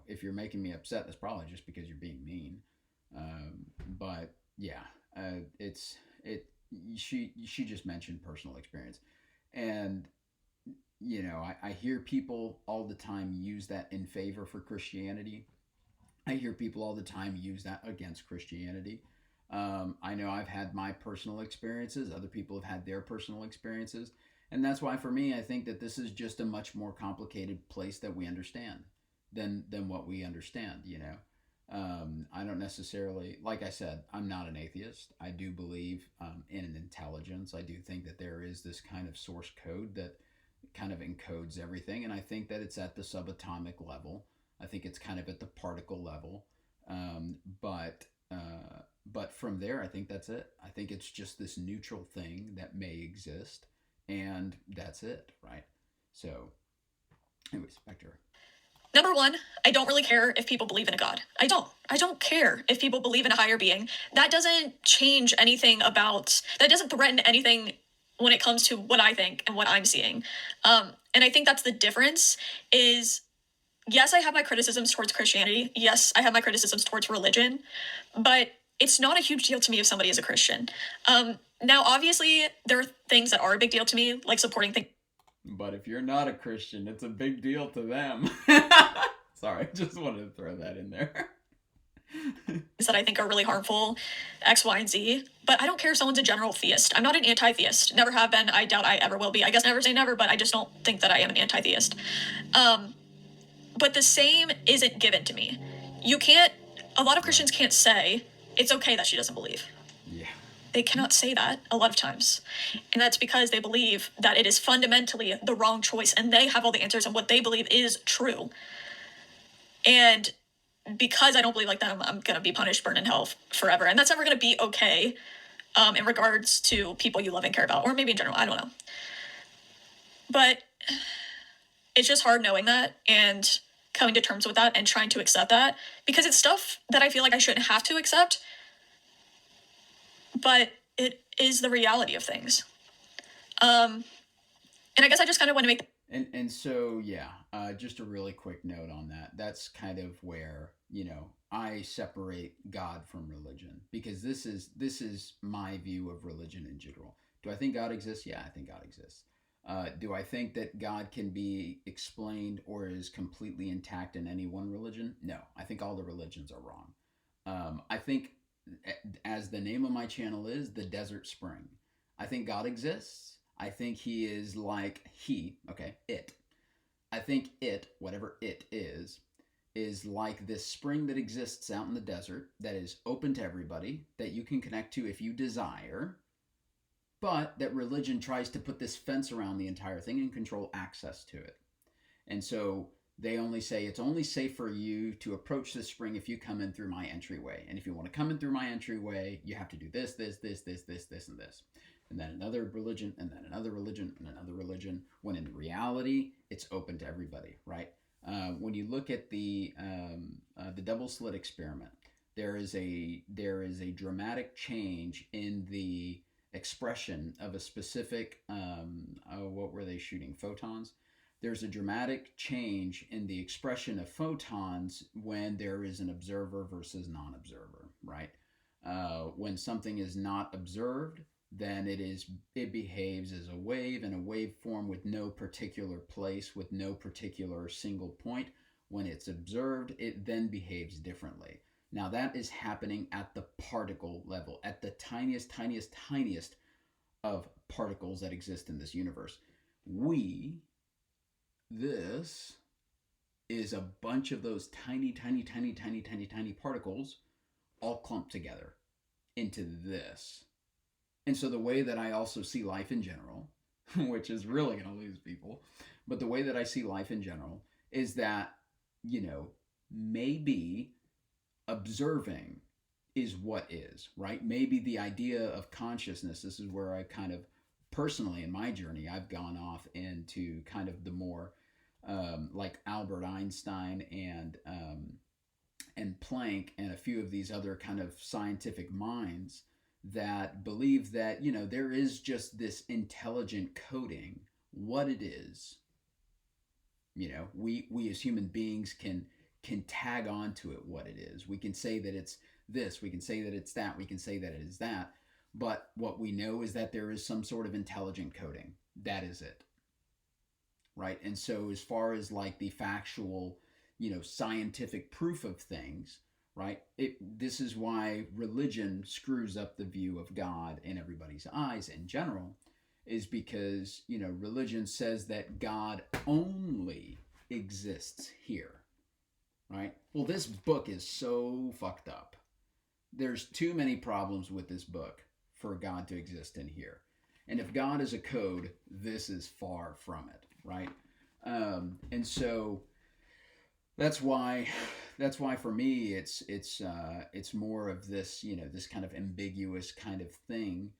if you're making me upset, that's probably just because you're being mean. But yeah, it's it. She just mentioned personal experience, and I hear people all the time use that in favor for Christianity. I hear people all the time use that against Christianity. I know I've had my personal experiences. Other people have had their personal experiences. And that's why, for me, I think that this is just a much more complicated place that we understand than what we understand, I don't necessarily, like I said, I'm not an atheist. I do believe in an intelligence. I do think that there is this kind of source code that kind of encodes everything. And I think that it's at the subatomic level. I think it's kind of at the particle level. Um, but but from there, I think that's it. I think it's just this neutral thing that may exist, and that's it, right? So, anyways, back to her. Number one, I don't really care if people believe in a God. I don't. I don't care if people believe in a higher being. That doesn't change anything that doesn't threaten anything when it comes to what I think and what I'm seeing. And I think that's the difference is, yes, I have my criticisms towards Christianity. Yes, I have my criticisms towards religion, but it's not a huge deal to me if somebody is a Christian. Now, obviously, there are things that are a big deal to me, like supporting things. But if you're not a Christian, it's a big deal to them. Sorry, just wanted to throw that in there. That I think are really harmful, X, Y, and Z. But I don't care if someone's a general theist. I'm not an anti-theist. Never have been. I doubt I ever will be. I guess never say never, but I just don't think that I am an anti-theist. But the same isn't given to me. A lot of Christians can't say, it's okay that she doesn't believe. Yeah. They cannot say that a lot of times. And that's because they believe that it is fundamentally the wrong choice and they have all the answers and what they believe is true. And because I don't believe like that, I'm going to be punished, burned in hell forever. And that's never going to be okay in regards to people you love and care about, or maybe in general, I don't know. But it's just hard knowing that and coming to terms with that and trying to accept that, because it's stuff that I feel like I shouldn't have to accept, but it is the reality of things. And I guess I just kind of want to make... And so, yeah, just a really quick note on that. That's kind of where, I separate God from religion, because this is my view of religion in general. Do I think God exists? Yeah, I think God exists. Do I think that God can be explained or is completely intact in any one religion? No, I think all the religions are wrong. I think, as the name of my channel is, the Desert Spring. I think God exists. I think he is like it. I think it, whatever it is like this spring that exists out in the desert that is open to everybody, that you can connect to if you desire, but that religion tries to put this fence around the entire thing and control access to it. And so they only say it's only safe for you to approach this spring if you come in through my entryway. And if you want to come in through my entryway, you have to do this, and this. And then another religion, and then another religion, and another religion, when in reality, it's open to everybody, right? When you look at the double slit experiment, there is a dramatic change in the expression of a specific, what were they shooting? Photons? There's a dramatic change in the expression of photons when there is an observer versus non-observer, right? When something is not observed, then it behaves as a wave and a waveform with no particular place, with no particular single point. When it's observed, it then behaves differently. Now that is happening at the particle level, at the tiniest of particles that exist in this universe. This is a bunch of those tiny particles all clumped together into this. And so the way that I also see life in general, which is really going to lose people, but the way that I see life in general is that, maybe observing is what is, right? Maybe the idea of consciousness, this is where I kind of personally in my journey, I've gone off into kind of the more like Albert Einstein and Planck and a few of these other kind of scientific minds that believe that, there is just this intelligent coding. What it is, we as human beings can tag on to it what it is. We can say that it's this, we can say that it's that, we can say that it is that. But what we know is that there is some sort of intelligent coding. That is it. Right? And so as far as like the factual, scientific proof of things, right? This is why religion screws up the view of God in everybody's eyes in general, is because, religion says that God only exists here, right? Well, this book is so fucked up. There's too many problems with this book for God to exist in here. And if God is a code, this is far from it, right? And so that's why for me it's more of this, this kind of ambiguous kind of thing.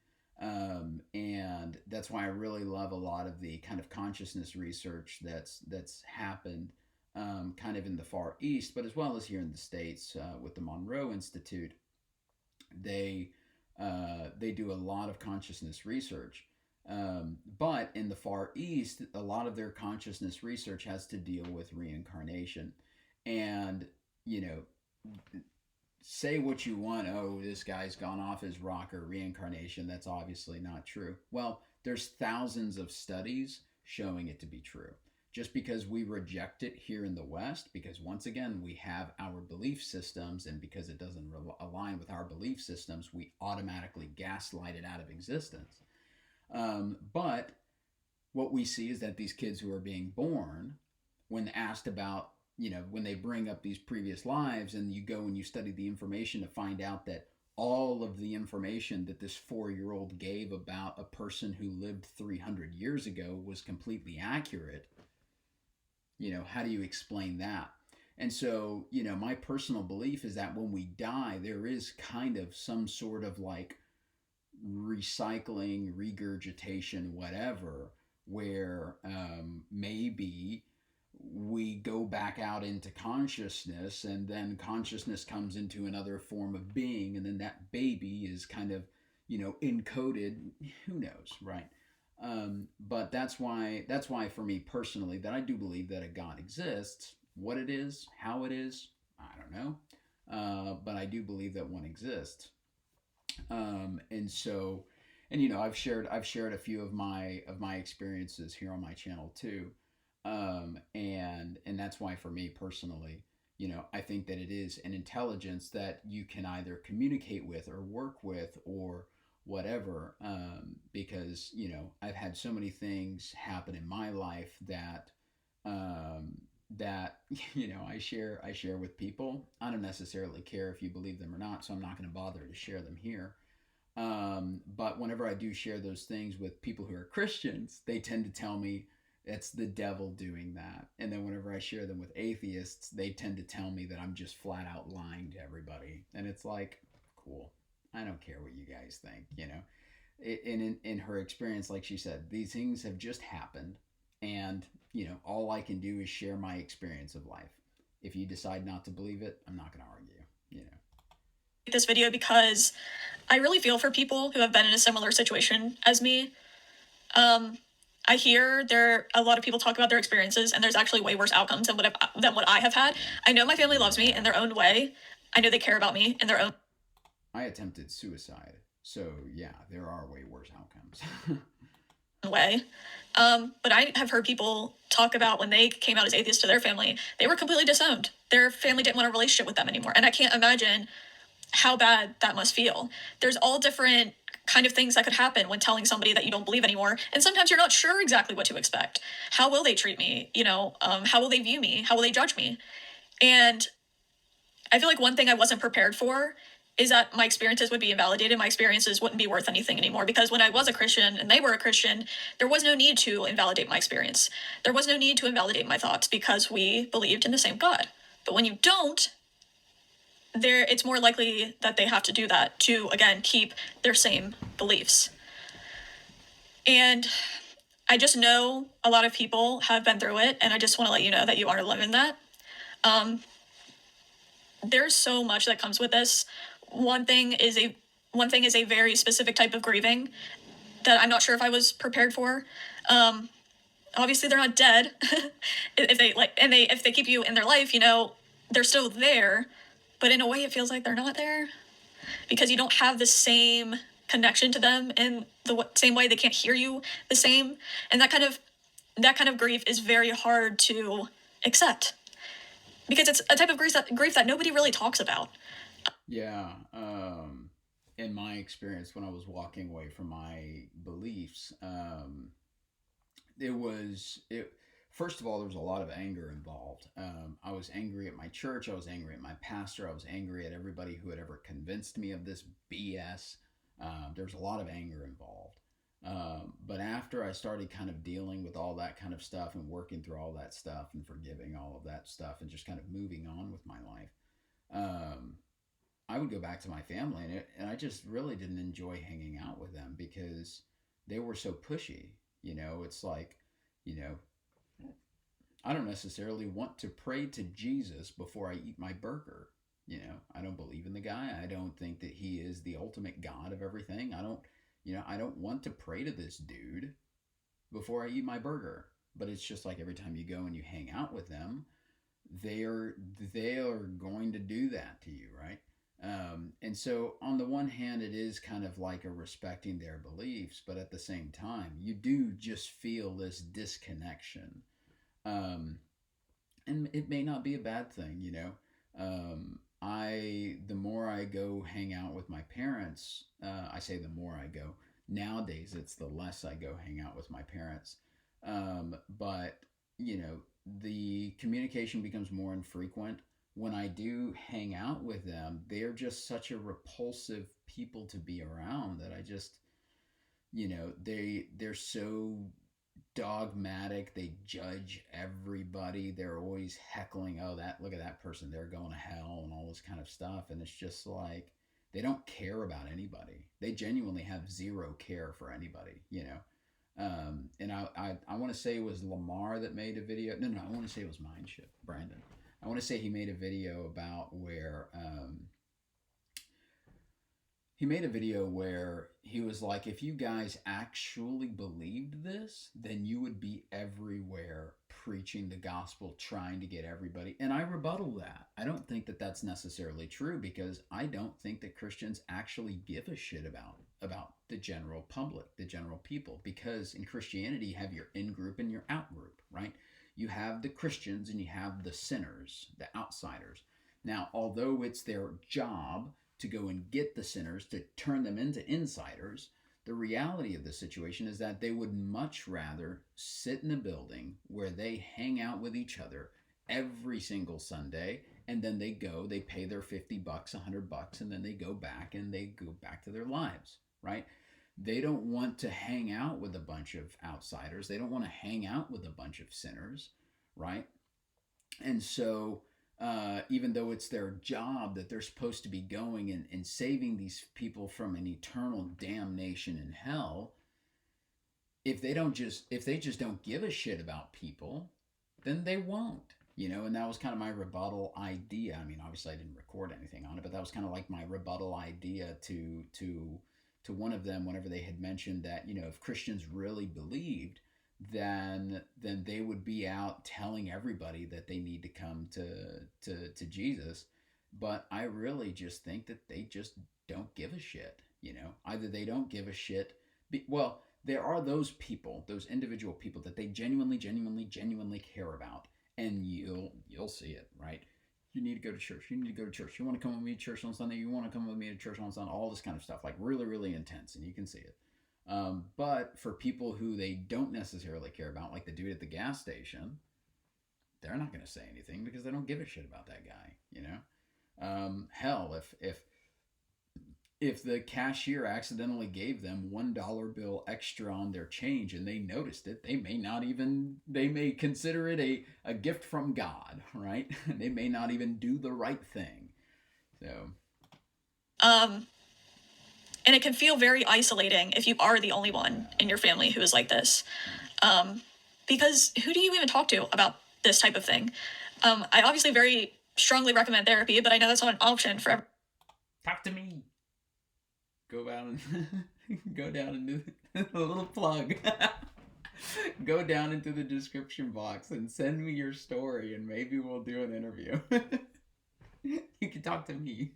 And that's why I really love a lot of the kind of consciousness research that's happened, kind of in the Far East, but as well as here in the States, with the Monroe Institute. They do a lot of consciousness research, but in the Far East, a lot of their consciousness research has to deal with reincarnation. And, say what you want. Oh, this guy's gone off his rocker, reincarnation. That's obviously not true. Well, there's thousands of studies showing it to be true. Just because we reject it here in the West, because once again, we have our belief systems, and because it doesn't align with our belief systems, we automatically gaslight it out of existence. But what we see is that these kids who are being born, when asked about, when they bring up these previous lives, and you go and you study the information to find out that all of the information that this 4-year-old gave about a person who lived 300 years ago was completely accurate, how do you explain that? And so, my personal belief is that when we die, there is kind of some sort of like recycling, regurgitation, whatever, where maybe we go back out into consciousness, and then consciousness comes into another form of being, and then that baby is kind of, encoded. Who knows, right? But that's why for me personally, that I do believe that a God exists. What it is, how it is, I don't know. But I do believe that one exists. And so, and I've shared a few of my experiences here on my channel too. And that's why for me personally, I think that it is an intelligence that you can either communicate with or work with or whatever, because I've had so many things happen in my life that that I share with people. I don't necessarily care if you believe them or not, so I'm not going to bother to share them here. But whenever I do share those things with people who are Christians, they tend to tell me it's the devil doing that. And then whenever I share them with atheists, they tend to tell me that I'm just flat out lying to everybody. And it's like, cool. I don't care what you guys think, In her experience, like she said, these things have just happened. And, all I can do is share my experience of life. If you decide not to believe it, I'm not going to argue. This video because I really feel for people who have been in a similar situation as me. I hear a lot of people talk about their experiences, and there's actually way worse outcomes than what I have had. I know my family loves me in their own way. I know they care about me in their own I attempted suicide, so yeah, there are way worse outcomes. way. But I have heard people talk about when they came out as atheists to their family, they were completely disowned. Their family didn't want a relationship with them anymore. And I can't imagine how bad that must feel. There's all different kind of things that could happen when telling somebody that you don't believe anymore. And sometimes you're not sure exactly what to expect. How will they treat me? How will they view me? How will they judge me? And I feel like one thing I wasn't prepared for is that my experiences would be invalidated. My experiences wouldn't be worth anything anymore, because when I was a Christian and they were a Christian, there was no need to invalidate my experience. There was no need to invalidate my thoughts because we believed in the same God. But when you don't, it's more likely that they have to do that to, again, keep their same beliefs. And I just know a lot of people have been through it, and I just want to let you know that you aren't alone in that. There's so much that comes with this. One thing is a one thing is a very specific type of grieving that I'm not sure if I was prepared for. Obviously they're not dead. If they if they keep you in their life, they're still there, but in a way it feels like they're not there because you don't have the same connection to them in the same way. They can't hear you the same, and that kind of grief is very hard to accept because it's a type of grief that nobody really talks about. Yeah. In my experience, when I was walking away from my beliefs, it was it. First of all, there was a lot of anger involved. I was angry at my church. I was angry at my pastor. I was angry at everybody who had ever convinced me of this BS. There was a lot of anger involved. But after I started kind of dealing with all that kind of stuff and working through all that stuff and forgiving all of that stuff and just kind of moving on with my life, um, I would go back to my family, and I just really didn't enjoy hanging out with them because they were so pushy. It's like, you know, I don't necessarily want to pray to Jesus before I eat my burger. I don't believe in the guy. I don't think that he is the ultimate God of everything. I don't want to pray to this dude before I eat my burger. But it's just like every time you go and you hang out with them, they are going to do that to you, right? And so on the one hand, it is kind of like a respecting their beliefs, but at the same time, you do just feel this disconnection. Um, and it may not be a bad thing. The more I go hang out with my parents, I say the more I go. Nowadays, it's the less I go hang out with my parents. But you know, the communication becomes more infrequent. When I do hang out with them, they're just such a repulsive people to be around that I just, they're so dogmatic. They judge everybody. They're always heckling, oh, that look at that person, they're going to hell and all this kind of stuff. And it's just like they don't care about anybody. They genuinely have zero care for anybody. And I want to say it was Lamar that made a video. No, I want to say it was Mindship, Brandon. I want to say he made a video about where he made a video where he was like, if you guys actually believed this, then you would be everywhere preaching the gospel, trying to get everybody. And I rebuttal that. I don't think that that's necessarily true because I don't think that Christians actually give a shit about the general public, the general people. Because in Christianity, you have your in group and your out group, right? You have the Christians and you have the sinners, the outsiders. Now, although it's their job to go and get the sinners to turn them into insiders, the reality of the situation is that they would much rather sit in a building where they hang out with each other every single Sunday, and then they pay their $50, $100, and then they go back to their lives, right? They don't want to hang out with a bunch of outsiders. They don't want to hang out with a bunch of sinners, right? And so even though it's their job that they're supposed to be going and saving these people from an eternal damnation in hell, if they just don't give a shit about people, then they won't. And that was kind of my rebuttal idea. I mean, obviously I didn't record anything on it, but that was kind of like my rebuttal idea to one of them whenever they had mentioned that, if Christians really believed, then they would be out telling everybody that they need to come to Jesus. But I really just think that they just don't give a shit. Either they don't give a shit. Well, there are those people, those individual people that they genuinely care about, and you'll see it, right? You need to go to church. You need to go to church. You want to come with me to church on Sunday? You want to come with me to church on Sunday? All this kind of stuff, like really, really intense, and you can see it. But for people who they don't necessarily care about, like the dude at the gas station, they're not going to say anything because they don't give a shit about that guy. Hell, if the cashier accidentally gave them $1 bill extra on their change and they noticed it, they may consider it a gift from God, right? They may not even do the right thing. So And it can feel very isolating if you are the only one in your family who is like this. Because who do you even talk to about this type of thing? I obviously very strongly recommend therapy, but I know that's not an option for everyone. Talk to me. go down go down into a little plug. Go down into the description box and send me your story, and maybe we'll do an interview. You can talk to me.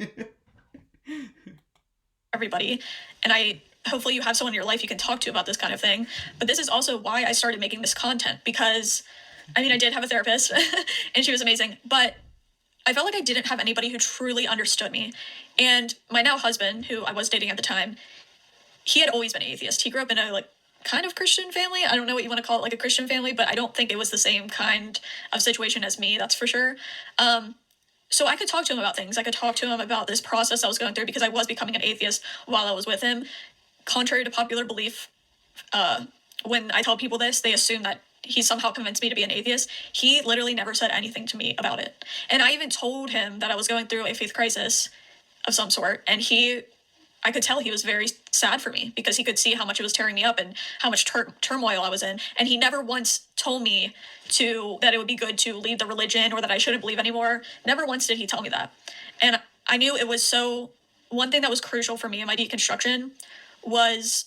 Everybody, and hopefully you have someone in your life you can talk to about this kind of thing. But this is also why I started making this content, because I mean, I did have a therapist and she was amazing, but I felt like I didn't have anybody who truly understood me. And my now husband, who I was dating at the time, he had always been atheist. He grew up in a kind of Christian family. I don't know what you want to call it, like a Christian family, but I don't think it was the same kind of situation as me, that's for sure. So I could talk to him about things. I could talk to him about this process I was going through, because I was becoming an atheist while I was with him. Contrary to popular belief, when I tell people this, they assume that he somehow convinced me to be an atheist. He literally never said anything to me about it. And I even told him that I was going through a faith crisis of some sort, and I could tell he was very sad for me, because he could see how much it was tearing me up and how much turmoil I was in. And he never once told me that it would be good to leave the religion or that I shouldn't believe anymore. Never once did he tell me that. And I knew it was one thing that was crucial for me in my deconstruction was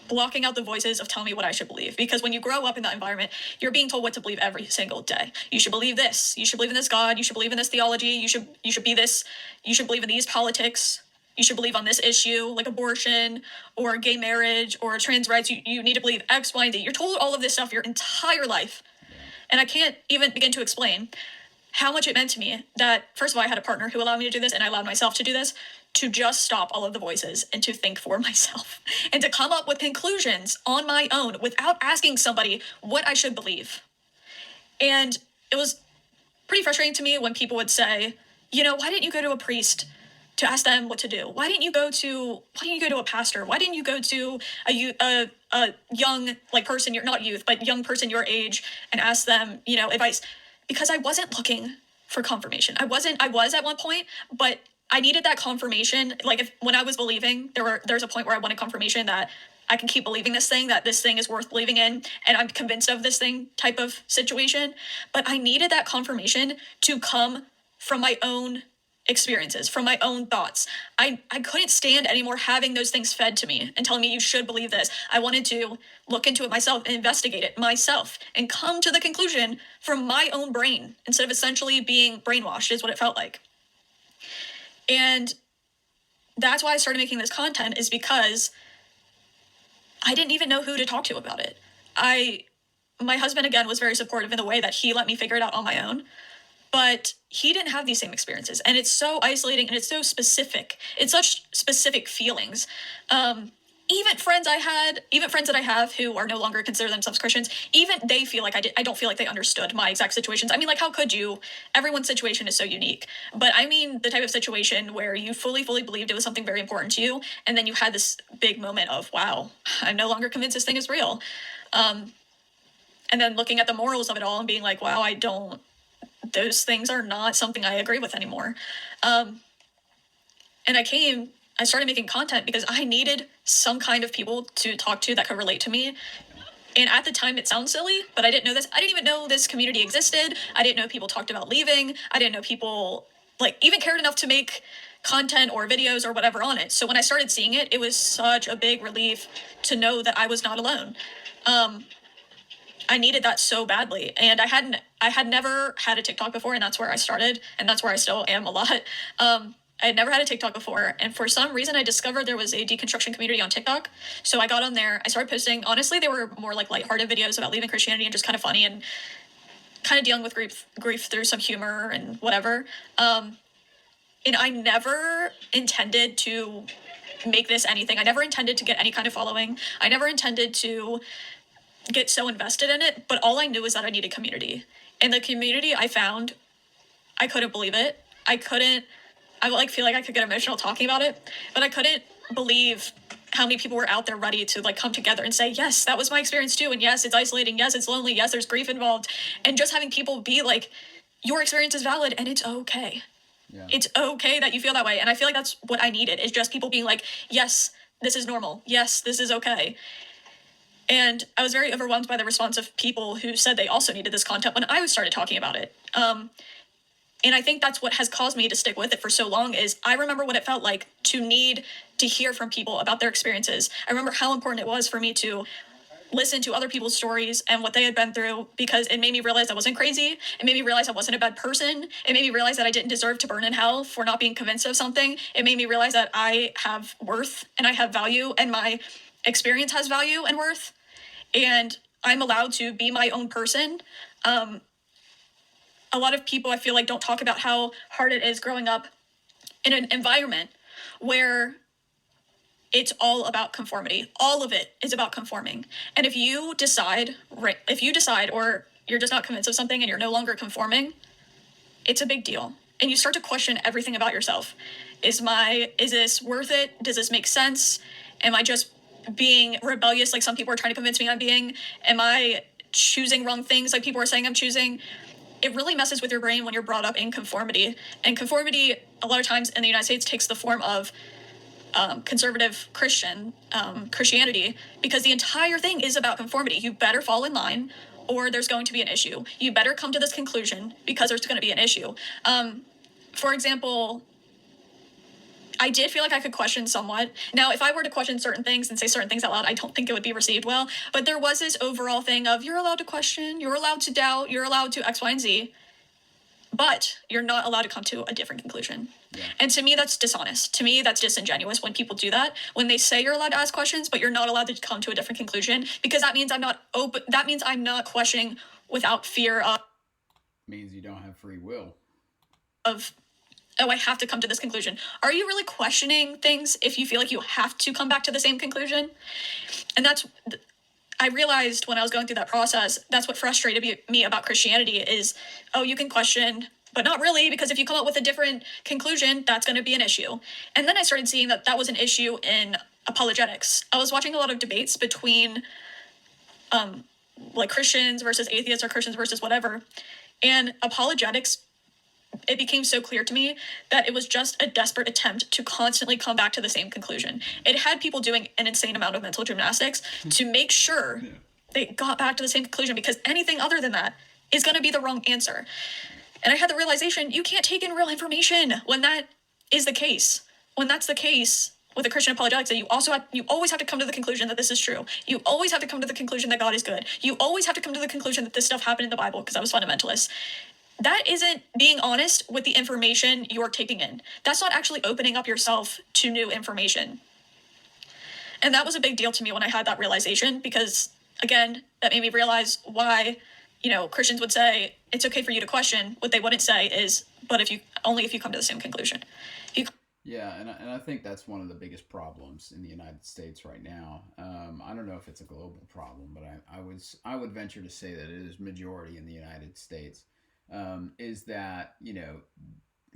blocking out the voices of telling me what I should believe. Because when you grow up in that environment, you're being told what to believe every single day. You should believe this. You should believe in this God. You should believe in this theology. You should be this. You should believe in these politics. You should believe on this issue, like abortion or gay marriage or trans rights. You need to believe X, Y, and Z. You're told all of this stuff your entire life. And I can't even begin to explain how much it meant to me that, first of all, I had a partner who allowed me to do this, and I allowed myself to do this, to just stop all of the voices and to think for myself and to come up with conclusions on my own without asking somebody what I should believe. And it was pretty frustrating to me when people would say, why didn't you go to a priest to ask them what to do? Why didn't you go to a pastor? Why didn't you go to a young person, you're not youth, but young person your age, and ask them, advice? Because I wasn't looking for confirmation. I was at one point, but I needed that confirmation. When I was believing, there's a point where I wanted confirmation that I can keep believing this thing, that this thing is worth believing in, and I'm convinced of this thing type of situation. But I needed that confirmation to come from my own experiences, from my own thoughts. I couldn't stand anymore having those things fed to me and telling me you should believe this. I wanted to look into it myself and investigate it myself and come to the conclusion from my own brain instead of essentially being brainwashed, is what it felt like. And that's why I started making this content, is because I didn't even know who to talk to about it. My husband, again, was very supportive in the way that he let me figure it out on my own. But he didn't have these same experiences. And it's so isolating and it's so specific. It's such specific feelings. Even friends that I have who are no longer consider themselves Christians, even they feel like I don't feel like they understood my exact situations. I mean, how could you? Everyone's situation is so unique. But I mean the type of situation where you fully believed it was something very important to you, and then you had this big moment of, wow, I'm no longer convinced this thing is real. And then looking at the morals of it all and being like, wow, those things are not something I agree with anymore. And I started making content because I needed some kind of people to talk to that could relate to me. And at the time, it sounds silly, but I didn't know this. I didn't even know this community existed. I didn't know people talked about leaving. I didn't know people even cared enough to make content or videos or whatever on it. So when I started seeing it, it was such a big relief to know that I was not alone. I needed that so badly. And I had never had a TikTok before, and that's where I started, and that's where I still am a lot. I had never had a TikTok before, and for some reason I discovered there was a deconstruction community on TikTok. So I got on there, I started posting. Honestly, they were more lighthearted videos about leaving Christianity and just kind of funny and kind of dealing with grief through some humor and whatever. And I never intended to make this anything. I never intended to get any kind of following. I never intended to get so invested in it, but all I knew is that I needed community. And the community I found, I couldn't believe it. I feel like I could get emotional talking about it, but I couldn't believe how many people were out there ready to come together and say, yes, that was my experience too. And yes, it's isolating. Yes, it's lonely. Yes, there's grief involved. And just having people be like, your experience is valid and it's okay. Yeah. It's okay that you feel that way. And I feel like that's what I needed, is just people being like, yes, this is normal. Yes, this is okay. And I was very overwhelmed by the response of people who said they also needed this content when I started talking about it. And I think that's what has caused me to stick with it for so long. Is I remember what it felt like to need to hear from people about their experiences. I remember how important it was for me to listen to other people's stories and what they had been through, because it made me realize I wasn't crazy. It made me realize I wasn't a bad person. It made me realize that I didn't deserve to burn in hell for not being convinced of something. It made me realize that I have worth and I have value, and my experience has value and worth, and I'm allowed to be my own person. A lot of people, I feel like, don't talk about how hard it is growing up in an environment where it's all about conformity. All of it is about conforming. And if you decide, or you're just not convinced of something and you're no longer conforming, it's a big deal. And you start to question everything about yourself. Is this worth it? Does this make sense? Am I just being rebellious like some people are trying to convince me I'm being? Am I choosing wrong things like people are saying I'm choosing? It really messes with your brain when you're brought up in conformity. And conformity, a lot of times in the United States, takes the form of conservative Christianity, because the entire thing is about conformity. You better fall in line or there's going to be an issue. You better come to this conclusion because there's going to be an issue. For example, I did feel like I could question somewhat. Now, if I were to question certain things and say certain things out loud, I don't think it would be received well. But there was this overall thing of, you're allowed to question, you're allowed to doubt, you're allowed to X, Y, and Z, but you're not allowed to come to a different conclusion. Yeah. And to me, that's dishonest. To me, that's disingenuous when people do that. When they say you're allowed to ask questions, but you're not allowed to come to a different conclusion, because that means I'm not open. That means I'm not questioning without fear of. Means you don't have free will. Oh, I have to come to this conclusion. Are you really questioning things if you feel like you have to come back to the same conclusion? And I realized when I was going through that process, that's what frustrated me about Christianity is, oh, you can question, but not really, because if you come up with a different conclusion, that's going to be an issue. And then I started seeing that that was an issue in apologetics. I was watching a lot of debates between like Christians versus atheists or Christians versus whatever. And apologetics, it became so clear to me that it was just a desperate attempt to constantly come back to the same conclusion. It had people doing an insane amount of mental gymnastics to make sure they got back to the same conclusion, because anything other than that is going to be the wrong answer. And I had the realization, you can't take in real information when that is the case. When that's the case with the Christian apologetics, that you always have to come to the conclusion that this is true. You always have to come to the conclusion that God is good. You always have to come to the conclusion that this stuff happened in the Bible, because I was fundamentalist. That isn't being honest with the information you're taking in. That's not actually opening up yourself to new information. And that was a big deal to me when I had that realization, because, again, that made me realize why, Christians would say it's okay for you to question. What they wouldn't say is, but if you come to the same conclusion. Yeah, and I think that's one of the biggest problems in the United States right now. I don't know if it's a global problem, but I would venture to say that it is majority in the United States. Is that,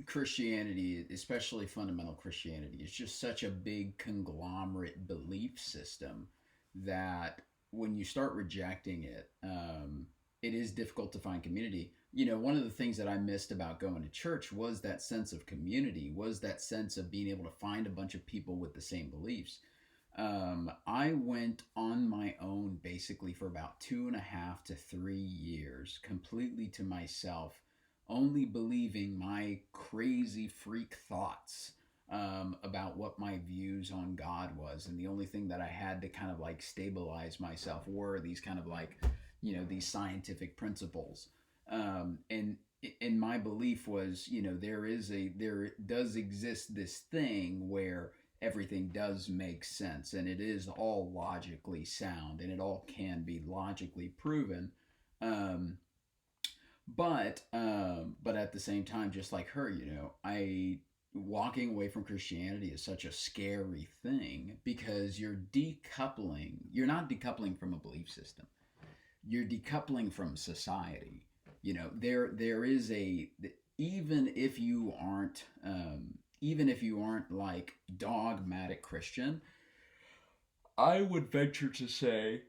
Christianity, especially fundamental Christianity, is just such a big conglomerate belief system that when you start rejecting it, it is difficult to find community. One of the things that I missed about going to church was that sense of community, was that sense of being able to find a bunch of people with the same beliefs. I went on my own basically for about 2.5 to 3 years, completely to myself, only believing my crazy freak thoughts about what my views on God was. And the only thing that I had to kind of like stabilize myself were these kind of like, these scientific principles. And my belief was, there does exist this thing where everything does make sense and it is all logically sound and it all can be logically proven. But at the same time, just like her, I walking away from Christianity is such a scary thing, because you're not decoupling from a belief system. You're decoupling from society. There is even if you aren't like dogmatic Christian, I would venture to say,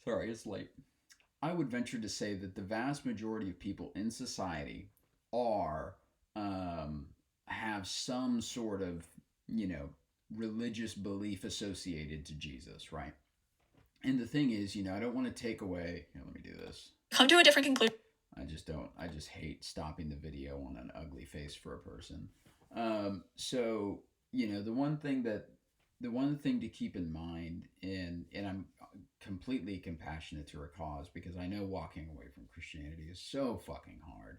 sorry, it's late. I would venture to say that the vast majority of people in society have some sort of, religious belief associated to Jesus, right? And the thing is, I don't want to take away. Here, let me do this. Come to a different conclusion. I just don't. I just hate stopping the video on an ugly face for a person. So the one thing to keep in mind, and I'm completely compassionate to her cause because I know walking away from Christianity is so fucking hard.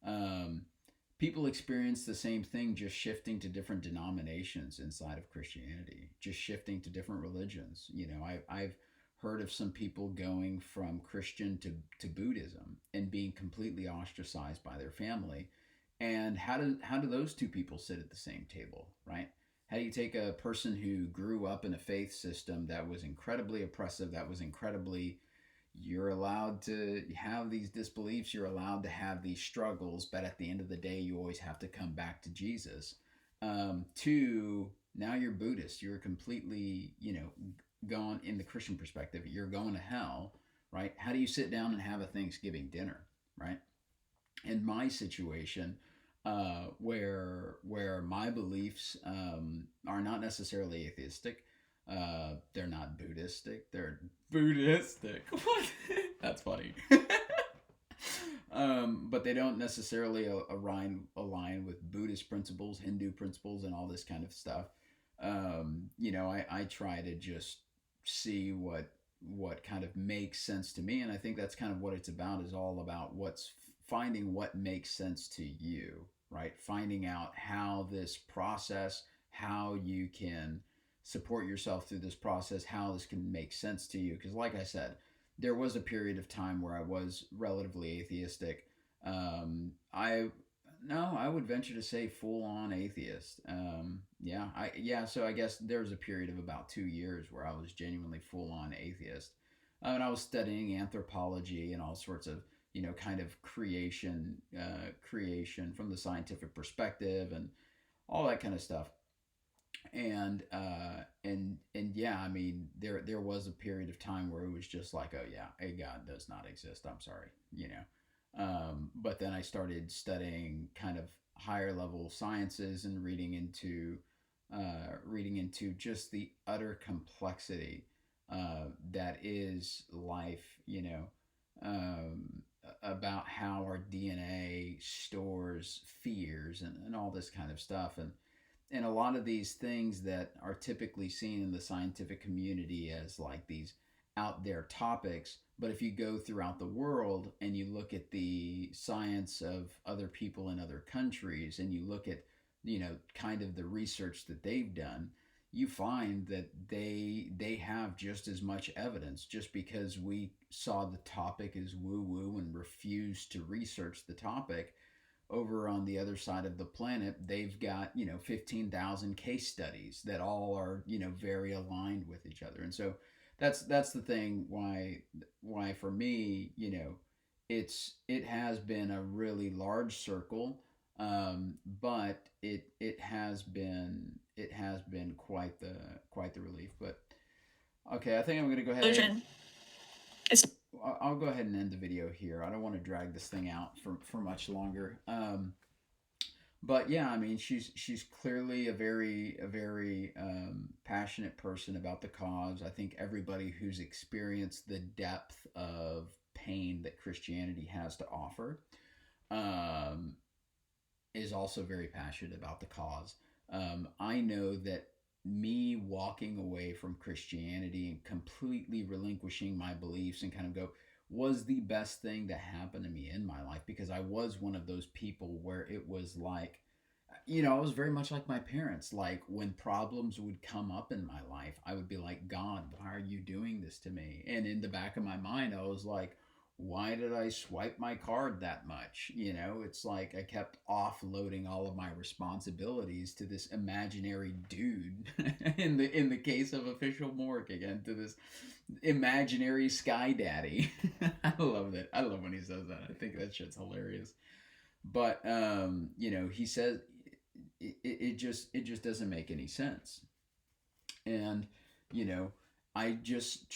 Um, People experience the same thing, just shifting to different denominations inside of Christianity, just shifting to different religions. I've heard of some people going from Christian to Buddhism and being completely ostracized by their family. And how do those two people sit at the same table, right? How do you take a person who grew up in a faith system that was incredibly oppressive, that was incredibly, you're allowed to have these disbeliefs, you're allowed to have these struggles, but at the end of the day, you always have to come back to Jesus. To now you're Buddhist, you're completely, gone in the Christian perspective, you're going to hell, right? How do you sit down and have a Thanksgiving dinner, right? In my situation, where my beliefs are not necessarily atheistic, they're not Buddhistic. They're Buddhistic. What? That's funny. But they don't necessarily align with Buddhist principles, Hindu principles, and all this kind of stuff. I try to just see what kind of makes sense to me, and I think that's kind of what it's about. Is all about what's finding what makes sense to you, right? Finding out how this process, how you can support yourself through this process, how this can make sense to you. Because, like I said, there was a period of time where I was relatively atheistic. I no, I would venture to say full on atheist. So I guess there was a period of about 2 years where I was genuinely full on atheist, and I was studying anthropology and all sorts of kind of creation from the scientific perspective and all that kind of stuff. And yeah, I mean, there was a period of time where it was just like, oh yeah, a God does not exist. I'm sorry. But then I started studying kind of higher level sciences and reading into just the utter complexity that is life. About how our DNA stores fears and all this kind of stuff. And a lot of these things that are typically seen in the scientific community as like these out there topics, but if you go throughout the world and you look at the science of other people in other countries and you look at kind of the research that they've done, you find that they have just as much evidence. Just because we saw the topic as woo woo and refused to research the topic, over on the other side of the planet, they've got 15,000 case studies that all are very aligned with each other. And so that's the thing why for me, it has been a really large circle, but it has been quite the relief. But okay, I think I'm gonna go ahead. Conclusion. It's I'll go ahead and end the video here. I don't want to drag this thing out for much longer. But yeah, I mean, she's clearly a very passionate person about the cause. I think everybody who's experienced the depth of pain that Christianity has to offer um, is also very passionate about the cause. I know that me walking away from Christianity and completely relinquishing my beliefs and kind of go was the best thing that happened to me in my life, because I was one of those people where it was like, I was very much like my parents. Like when problems would come up in my life, I would be like, God, why are you doing this to me? And in the back of my mind, I was like, why did I swipe my card that much? It's like I kept offloading all of my responsibilities to this imaginary dude in the case of official Mork again, to this imaginary sky daddy. I love that. I love when he says that. I think that shit's hilarious. But he says it just doesn't make any sense. And you know I just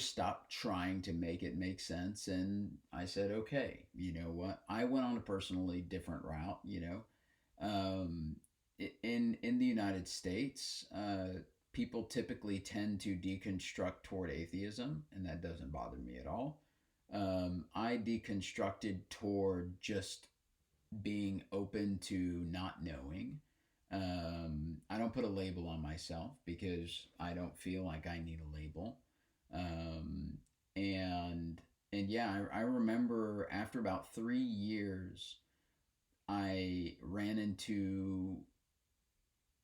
stopped trying to make it make sense, and I said, okay, you know what, I went on a personally different route. um, in the United States, people typically tend to deconstruct toward atheism, and that doesn't bother me at all. I deconstructed toward just being open to not knowing. I don't put a label on myself because I don't feel like I need a label. Um, and yeah, I remember after about 3 years, I ran into,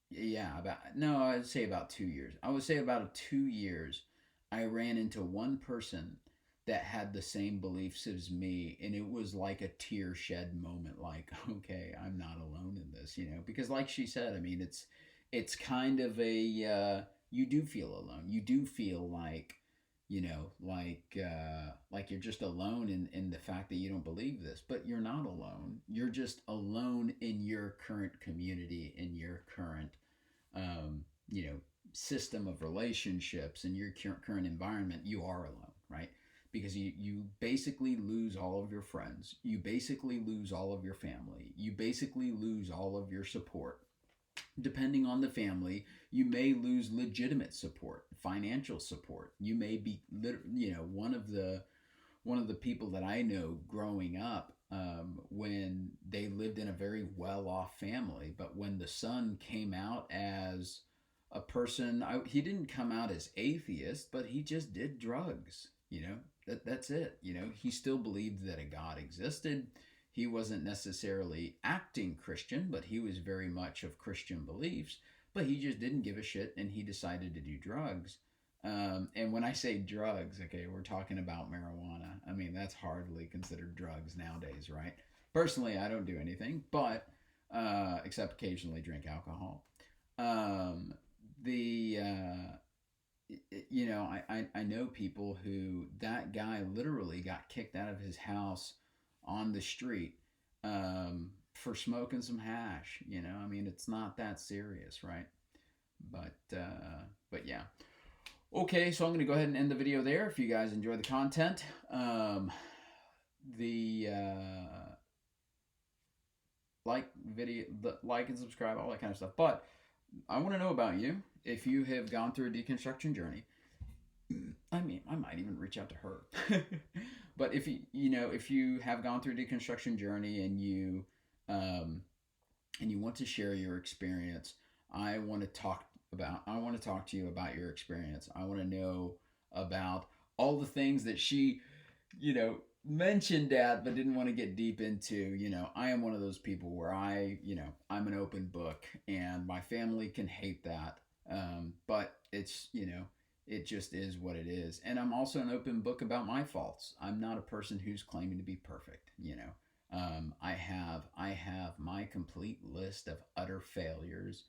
yeah, about, no, I'd say about 2 years. I would say about 2 years, I ran into one person that had the same beliefs as me, and it was like a tear shed moment. Like, okay, I'm not alone in this, because like she said, I mean, it's kind of a you do feel alone. You do feel like, like you're just alone in the fact that you don't believe this, but you're not alone. You're just alone in your current community, in your current um, you know, system of relationships and your current environment. You are alone, right? Because you basically lose all of your friends. You basically lose all of your family. You basically lose all of your support. Depending on the family, you may lose legitimate support, financial support. You may be, one of the people that I know growing up, when they lived in a very well off family, but when the son came out as a person, he didn't come out as atheist, but he just did drugs. That's it. He still believed that a God existed. He wasn't necessarily acting Christian, but he was very much of Christian beliefs. But he just didn't give a shit, and he decided to do drugs. And when I say drugs, okay, we're talking about marijuana. I mean, that's hardly considered drugs nowadays, right? Personally, I don't do anything, but except occasionally drink alcohol. The I know people who, that guy literally got kicked out of his house on the street for smoking some hash. I mean, it's not that serious, right? But yeah. Okay, so I'm going to go ahead and end the video there. If you guys enjoy the content, the like and subscribe, all that kind of stuff. But I want to know about you. If you have gone through a deconstruction journey, I mean, I might even reach out to her. But if you have gone through a deconstruction journey and you want to share your experience, I want to talk to you about your experience. I want to know about all the things that she, mentioned at but didn't want to get deep into. I am one of those people where I'm an open book, and my family can hate that. But it's, it just is what it is. And I'm also an open book about my faults. I'm not a person who's claiming to be perfect. I have my complete list of utter failures.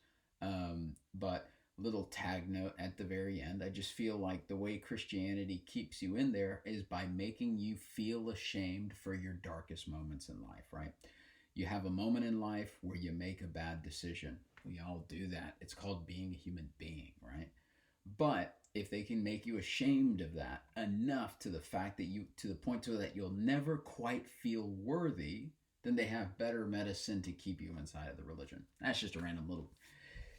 But little tag note at the very end, I just feel like the way Christianity keeps you in there is by making you feel ashamed for your darkest moments in life, right? You have a moment in life where you make a bad decision. We all do that. It's called being a human being, right? But if they can make you ashamed of that enough to the fact that to the point to that you'll never quite feel worthy, then they have better medicine to keep you inside of the religion. That's just a random little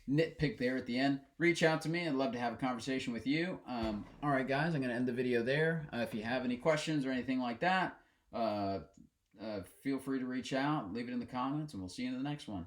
nitpick there at the end. Reach out to me. I'd love to have a conversation with you. All right, guys, I'm going to end the video there. If you have any questions or anything like that, feel free to reach out, leave it in the comments, and we'll see you in the next one.